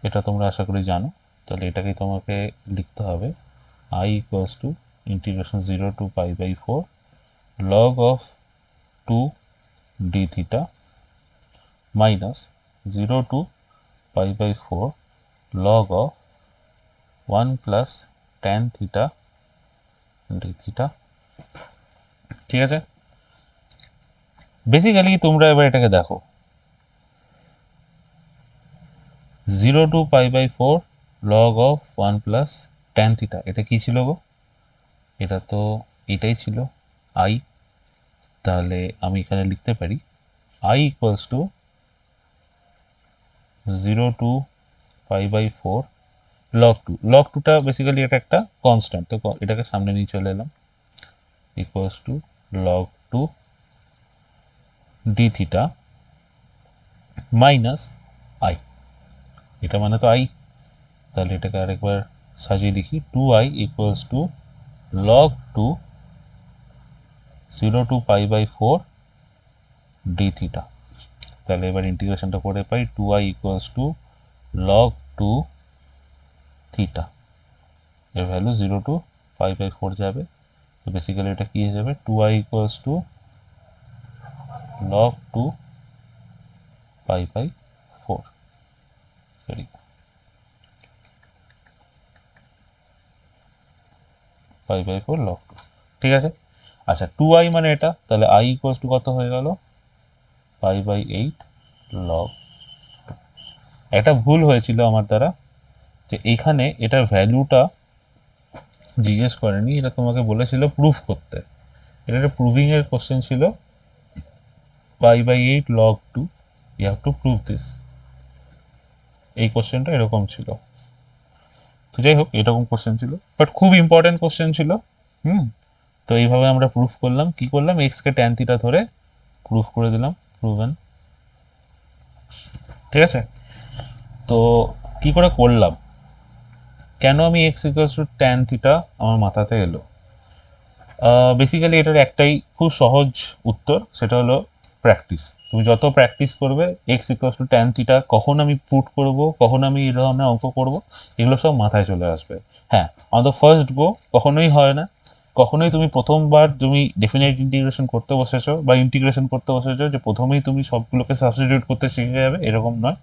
এটা তোমরা আশা করি জানো, তাহলে এটাকে তোমাকে লিখতে হবে I equals to integration 0 to pi by 4 log of 2 d theta minus 0 to pi by 4 log of 1 plus tan theta d theta। ঠিক আছে, বেসিক্যালি তোমরা এবার এটাকে দেখো 0 to pi by 4 log of 1 plus tan theta, এটা কি ছিল গো, এটা তো এটাই ছিল I। তাহলে আমি এখানে লিখতে পারি I equals to 0 to pi by 4 log 2, log 2টা বেসিক্যালি এটা একটা কনস্ট্যান্ট, তো এটাকে সামনে নিয়ে চলে এলাম, equals to log 2 d theta minus I, এটা মানে তো I, তাহলে এটাকে আরেকবার সাজিয়ে লিখি 2I equals to log 2 0 to pi by 4 d theta. তাহলে এবার ইন্টিগ্রেশনটা করে পাই 2I equals to log 2 theta, এর ভ্যালু 0 টু পাই বাই 4 যাবে, তো বেসিক্যালি এটা কি হয়ে যাবে 2I equals to log 2 pi by 4, sorry pi by 4 log 2। ঠিক আছে, আচ্ছা 2I মানে এটা, তাহলে I ইকুয়ালস টু কত হয়ে গেল পাই বাই 8 log। একটা ভুল হয়েছিল আমার দ্বারা, যে এখানে এটার ভ্যালুটা জিজ্ঞেস করেনি, এটা তোমাকে বলেছিল প্রুফ করতে, এটা একটা প্রুভিং এর কোশ্চেন ছিল, pi by 8 log 2 you have to prove this, এই কোশ্চেনটা এরকম ছিল। তো যাই হোক এরকম কোশ্চেন ছিল, বাট খুব ইম্পর্টেন্ট কোশ্চেন ছিল। তো এইভাবে আমরা প্রুফ করলাম, কি করলাম, এক্স কে ট্যান থিটা ধরে প্রুফ করে দিলাম, প্রুভেন। ঠিক আছে, তো কি করে করলাম, কেন আমি x equals to tan theta আমার মাথাতে এলো, বেসিক্যালি এটার একটাই খুব সহজ উত্তর, সেটা হলো প্র্যাকটিস। তুমি যত প্র্যাকটিস করবে x equals to tan theta কখন আমি পুট করব, কখন আমি এই ধরনের অঙ্ক করব, এগুলো সব মাথায় চলে আসবে। হ্যাঁ, অন দ্য ফার্স্ট গো কখনোই হয় না, কখনোই তুমি প্রথমবার তুমি ডেফিনাইট ইন্টিগ্রেশন করতে বসেছো বা ইন্টিগ্রেশন করতে বসেছো যে প্রথমেই তুমি সবগুলোকে সাবস্টিটিউট করতে শিখে যাবে, এরকম নয়,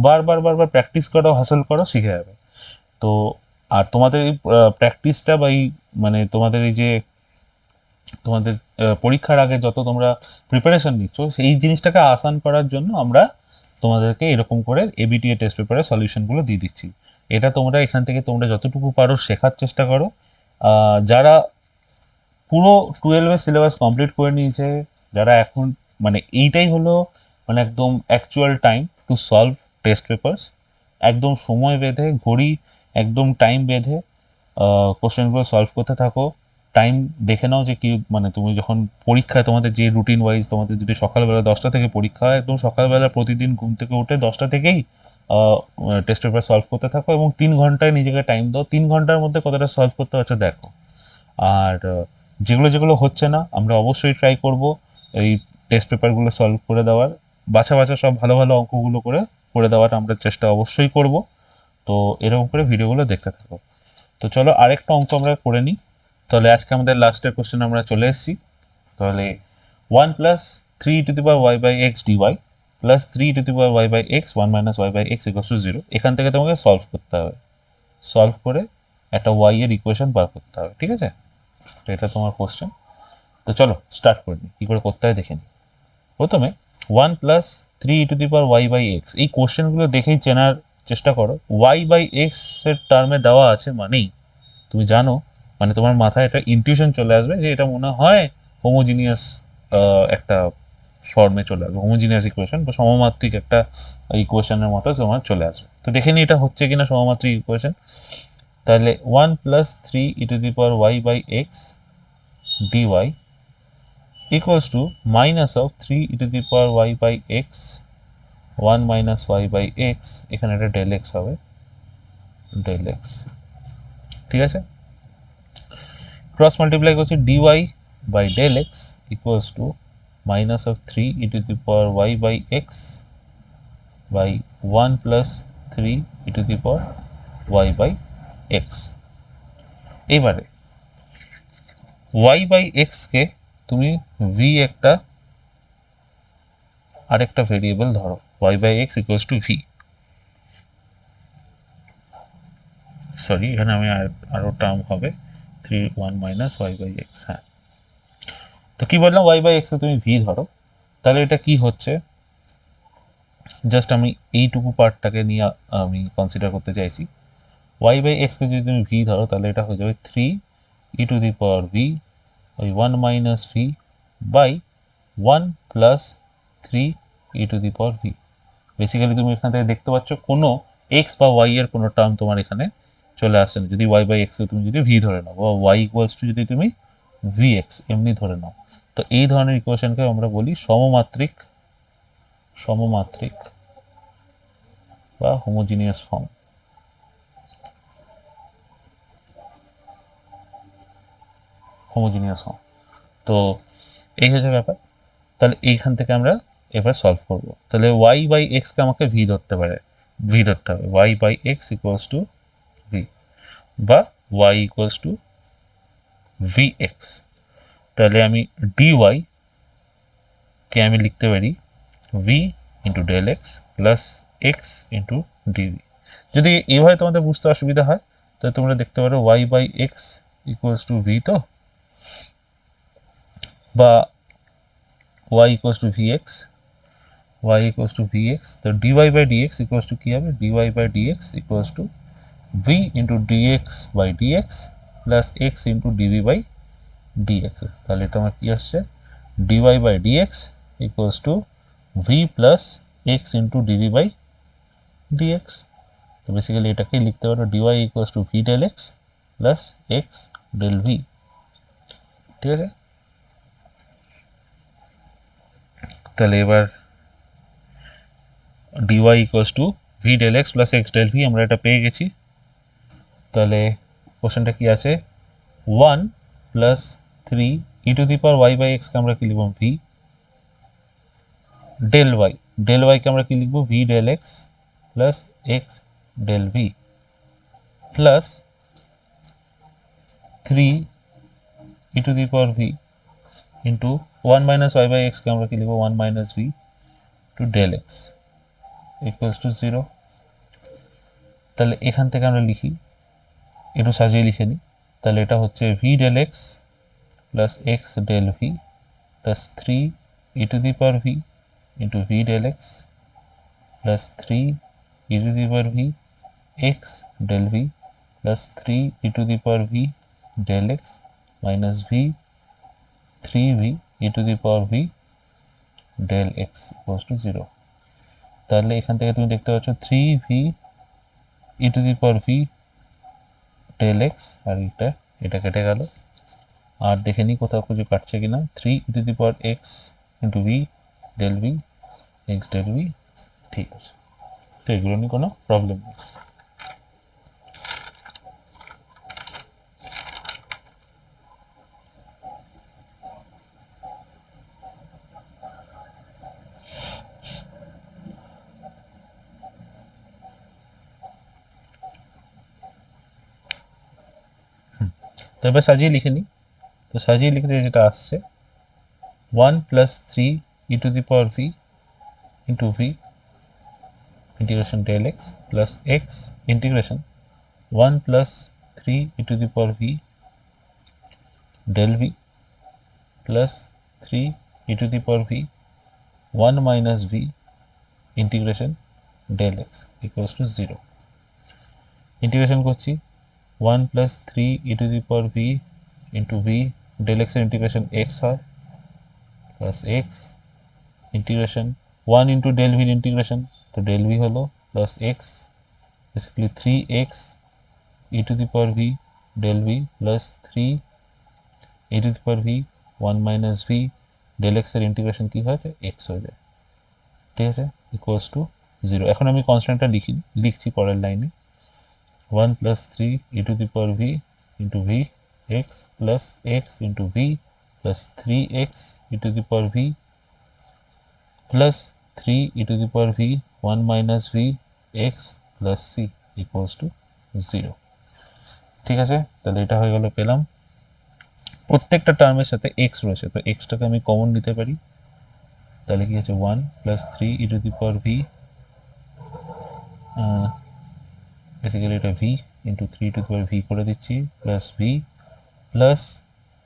বারবার বারবার প্র্যাকটিস করো, হাসল করো, শিখে যাবে। তো আর তোমাদের এই প্র্যাকটিসটা বা এই মানে তোমাদের এই যে তোমাদের পরীক্ষার আগে যত তোমরা প্রিপারেশন নিচ্ছ, সেই জিনিসটাকে আসান করার জন্য আমরা তোমাদেরকে এরকম করে এবিটিএ টেস্ট পেপারের সলিউশনগুলো দিয়ে দিচ্ছি। এটা তোমরা এখান থেকে তোমরা যতটুকু পারো শেখার চেষ্টা করো। যারা পুরো 12-এর সিলেবাস কমপ্লিট করে নিয়েছে, যারা এখন মানে এইটাই হলো মানে একদম actual time to solve test papers, একদম সময় বেঁধে ঘড়ি একদম টাইম বেঁধে কোশ্চেনগুলো সলভ করতে থাকো। টাইম দেখে নাও যে কি মানে তুমি যখন পরীক্ষায় তোমাদের যে রুটিন ওয়াইজ তোমাদের যদি সকালবেলা 10টা থেকে পরীক্ষা হয়, একদম সকালবেলা প্রতিদিন ঘুম থেকে উঠে 10টা থেকেই টেস্ট পেপার সলভ করতে থাকো এবং 3 ঘন্টায় নিজেকে টাইম দাও, 3 ঘন্টার মধ্যে কতটা সলভ করতে পারছো দেখো। আর যেগুলো যেগুলো হচ্ছে না আমরা অবশ্যই ট্রাই করব এই টেস্ট পেপারগুলো সলভ করে দেওয়ার, বাছা বাছা সব ভালো ভালো অঙ্কগুলো করে দেওয়ার আমরা চেষ্টা অবশ্যই করব। তো এরকম করে ভিডিওগুলো দেখতে থাকো। তো চলো আরেকটা অঙ্ক আমরা করে নিই। তাহলে আজকে আমাদের লাস্টের কোশ্চেন আমরা চলে এসেছি। তাহলে 1 plus 3 to the power y by x dy, plus 3e⁻y/x 1 - y/x = 0। এখান থেকে তোমাকে সলভ করতে হবে, সলভ করে একটা y এর ইকুয়েশন বার করতে হবে, ঠিক আছে? তো এটা তোমার কোশ্চেন। তো চলো স্টার্ট করে নিই, কী করে করতে হয় দেখে নিই। প্রথমে 1 + 3e⁻y/x, এই কোশ্চেনগুলো দেখেই চেনার চেষ্টা করো। y/x এর টার্মে দেওয়া আছে মানেই তুমি জানো, মানে তোমার মাথায় একটা ইনটিউশন চলে আসবে যে এটা মনে হয় হোমোজিনিয়াস একটা ফর্মে চলে আসবে, হোমোজিনিয়াস ইকুয়েশন বা সমমাত্রিক একটা ইকুয়েশনের মতো তোমার চলে আসবে। তো দেখে নিই এটা হচ্ছে কিনা সমমাত্রিক ইকুয়েশন। তাহলে 1 + 3e⁻y/x dy equals to minus of 3e⁻y/x 1 - y/x, এখানে এটা del x হবে, del x, ঠিক আছে? ক্রস মাল্টিপ্লাই করছি, dy by del x equals to minus of 3e⁻y/x by 1 + 3e⁻y/x। এবারে y/x কে তুমি v একটা আরেকটা ভেরিয়েবল ধরো, y/x equals to v, sorry এখানে আমি আরো টার্ম হবে 1 - y/x। হ্যাঁ, তো কি বললাম, y/x এ তুমি v ধরো, তাহলে এটা কি হচ্ছে, জাস্ট আমি এইটুকু পার্টটাকে নিয়ে আমি কনসিডার করতে চাইছি। y/x কে যদি তুমি v ধরো তাহলে এটা হয়ে যাবে 3e⁻v ওই 1 - v বাই 1 + 3e⁻v। বেসিক্যালি তুমি এখান থেকে দেখতে পাচ্ছ কোনো x বা y এর কোনো টার্ম তোমার এখানে চলে আসছে না যদি y/x কে তুমি যদি v ধরে নাও, বা y ইকুয়ালস টু যদি তুমি vx এমনি ধরে নাও। তো এই ধরনের ইকুয়েশনকে আমরা বলি সমমাত্রিক, সমমাত্রিক বা হোমোজিনিয়াস ফর্ম, হোমোজিনিয়াস ফর্ম। তো এই হচ্ছে ব্যাপার। তাহলে এইখান থেকে আমরা এবার সলভ করব। তাহলে y/x কে আমাকে v ধরতে হবে, y/x ইকুয়ালস টু v বা y ইকুয়ালস টু vx। তাহলে আমি dy কে আমি লিখতে পারি v into del x plus x into dv। যদি এভাবে তোমাদের বুঝতে অসুবিধা হয় তাহলে তোমরা দেখতে পারো y/x ইকুয়ালস টু v, তো বা y equals to vx, y equals to vx, তো dy by dx equals to কি হবে, dy by dx equals to v into dx by dx plus x into dv by dx। তাহলে এটা আমার কি আসছে, dy by dx equals to v plus x into dv by dx। তো বেসিক্যালি এটাকে লিখতে পারো dy equals to v del x plus x del v, ঠিক আছে? তাহলে এবার dy equals to v del x plus x del v আমরা এটা পেয়ে গেছি। তাহলে কোশ্চেনটা কি আছে, 1 + 3e⁻y/x কে আমরা কি লিখব v, del y কে আমরা কি লিখব v del x plus x del v plus 3e⁻v into 1 - y/x কে আমরা কি লিখব 1 - v to del x equals to 0। তাহলে এখান থেকে আমরা লিখি, একটু সাজিয়ে লিখে নিই। তাহলে এটা হচ্ছে v del x plus x del v plus 3e⁻v into v del x plus 3e⁻v x del v plus 3e⁻v del x minus v 3v e⁻v del x equals to 0। তাহলে এখান থেকে তুমি দেখতে পাচ্ছ 3v e⁻v del x, আর এটা কেটে গেল। আর দেখে নিই কোথাও কিছু কাটছে কিনা, 3e⁻x into v del v x del v, ঠিক আছে। তো এগুলো নিয়ে কোনো প্রবলেম নেই। তো এবার সাজিয়ে লিখে নিই। তো সাজিয়ে লিখতে যেটা আসছে 1 + 3e⁻v into v integration del x plus x integration 1 plus 3 e to the power v del v plus 3 e to the power v 1 minus v integration del x equals to 0. Integration করছি 1 plus 3 e to the power v into v del x এর ইন্টিগ্রেশন x হয় plus x integration 1 into del v integration তো del v হলো plus x basically 3x e to the power v del v plus 3 e to the power v 1 minus v del x এর ইন্টিগ্রেশন কি হয় x হয়ে যায় ঠিক আছে equals to 0 এখন আমি কনস্ট্যান্টটা লিখছি পরের লাইনে 1 plus 3 e to the power v into v x plus x into v plus 3x e to the power v plus 3 e to the power v 1 minus v x plus c equals to 0 ঠিক আছে তাহলে এটা হয়ে গেল পেলাম প্রত্যেকটা টার্মের সাথে x রয়েছে তো x টাকে আমি কমন নিতে পারি তাহলে কি আছে 1 plus 3 e to the power v basically এটা v into 3 to the power v করে দিচ্ছি plus v plus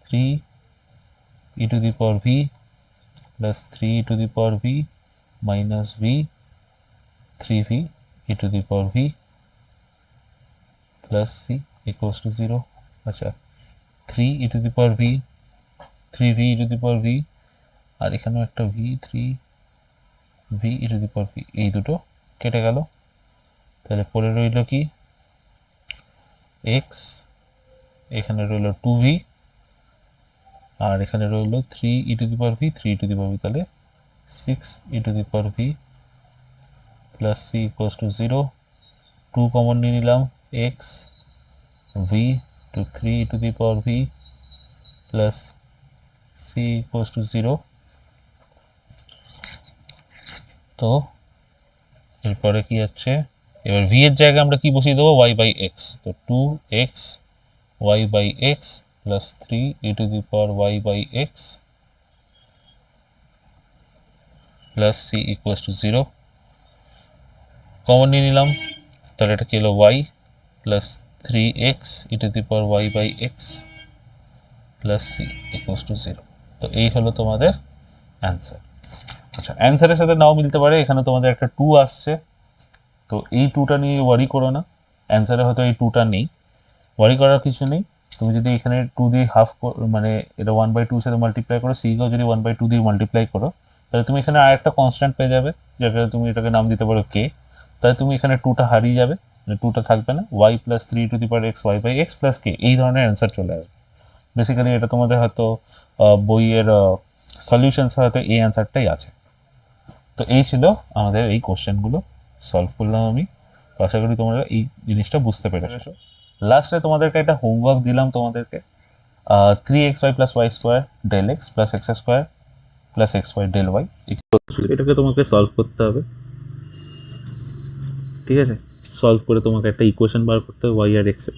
3 e to the power v plus 3 e to the power v minus v 3v e to the power v plus c equals to 0 আচ্ছা 3 e to the power v 3v e to the power v আর এখানেও একটা v 3v e to the power v এই দুটো কেটে গেল তাহলে পরে রইল কি x এখানে রইল 2v আর এখানে রইল 3 e to the power v 3 e to the power v তাহলে 6 e to the power v plus c equals to 0 2 common নিয়ে নিলাম x v to 3 e to the power v plus c equals to 0 তো এরপরে কি আছে এবার v এর জায়গায় আমরা কি বসিয়ে দেবো y by x তো 2x y by x plus 3 e to the power y by x plus c equals to 0 common নিয়ে নিলাম তাহলে এটা কি হলো y plus 3x e to the power y by x plus c equals to 0 তো এই হলো তোমাদের অ্যান্সার আচ্ছা অ্যান্সারের সাথে নাও মিলতে পারে এখানে তোমাদের একটা 2 আসছে তো এই 2টা নিয়ে ওয়ারি করো না অ্যান্সারে হয়তো এই 2টা নেই ওয়ারি করার কিছু নেই তুমি যদি এখানে 2 দিয়ে হাফ মানে এটা 1/2 সাথে মাল্টিপ্লাই করো সি কেও যদি 1/2 দিয়ে মাল্টিপ্লাই করো তাহলে তুমি এখানে আরেকটা কনস্ট্যান্ট পেয়ে যাবে যেটা তুমি এটাকে নাম দিতে পারো কে তাহলে তুমি এখানে 2টা হারিয়ে যাবে মানে 2টা থাকবে না y plus 3 to the power x y by x plus k এই ধরনের অ্যান্সার চলে আসবে বেসিক্যালি এটা তোমাদের হয়তো বইয়ের সলিউশনস হয়তো এই অ্যান্সারটাই আছে তো এই ছিল আমাদের এই কোশ্চেনগুলো সলভ করলাম আমি তো আশা করি তোমরা এই জিনিসটা বুঝতে পেরেছো লাস্টে তোমাদেরকে একটা হোমওয়ার্ক দিলাম তোমাদেরকে 3xy plus y square del x plus x square plus xy del y এটাকে তোমাকে সলভ করতে হবে ঠিক আছে সলভ করে তোমাকে একটা ইকুয়েশন বার করতে হবে y আর x এর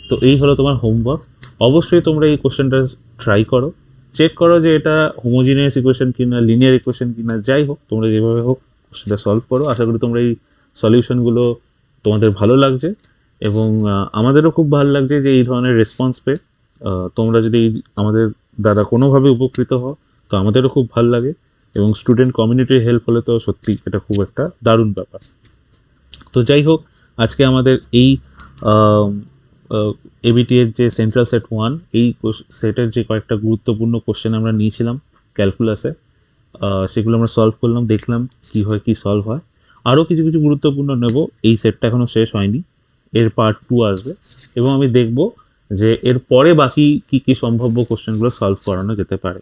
তো এই হলো তোমার হোমওয়ার্ক অবশ্যই তোমরা এই কোশ্চেনটা ট্রাই করো চেক করো যে এটা হোমোজিনিয়াস ইকুয়েশন কিনা লিনিয়ার ইকুয়েশন কিনা যাই হোক তোমরা যেভাবে হোক কোশ্চেনটা সলভ করো আশা করি তোমরা এই সলিউশনগুলো তোমাদের ভালো লাগছে এবং আমাদেরও খুব ভালো লাগছে যে এই ধরনের রেসপন্স পেয়ে তোমরা যদি আমাদের দ্বারা কোনোভাবে উপকৃত হও তো আমাদেরও খুব ভালো লাগে এবং স্টুডেন্ট কমিউনিটির হেল্প হলে তো সত্যি এটা খুব একটা দারুণ ব্যাপার তো যাই হোক আজকে আমাদের এই এবিটি এর যে সেন্ট্রাল সেট 1 এই সেটের যে কয়েকটা গুরুত্বপূর্ণ কোশ্চেন আমরা নিয়েছিলাম ক্যালকুলাসে সেগুলো আমরা সলভ করলাম দেখলাম কি হয় কি সলভ হয় আরও কিছু কিছু গুরুত্বপূর্ণ নেব এই সেটটা এখনও শেষ হয়নি এর পার্ট 2 আসবে এবং আমি দেখব যে এর পরে বাকি কি কি সম্ভাব্য কোশ্চেনগুলো সলভ করানো যেতে পারে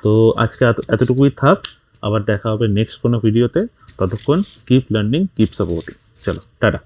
তো আজকে এতটুকুই থাক আবার দেখা হবে নেক্সট কোনো ভিডিওতে ততক্ষণ কিপ লার্নিং কিপ সাপোর্টিং চলো টাটা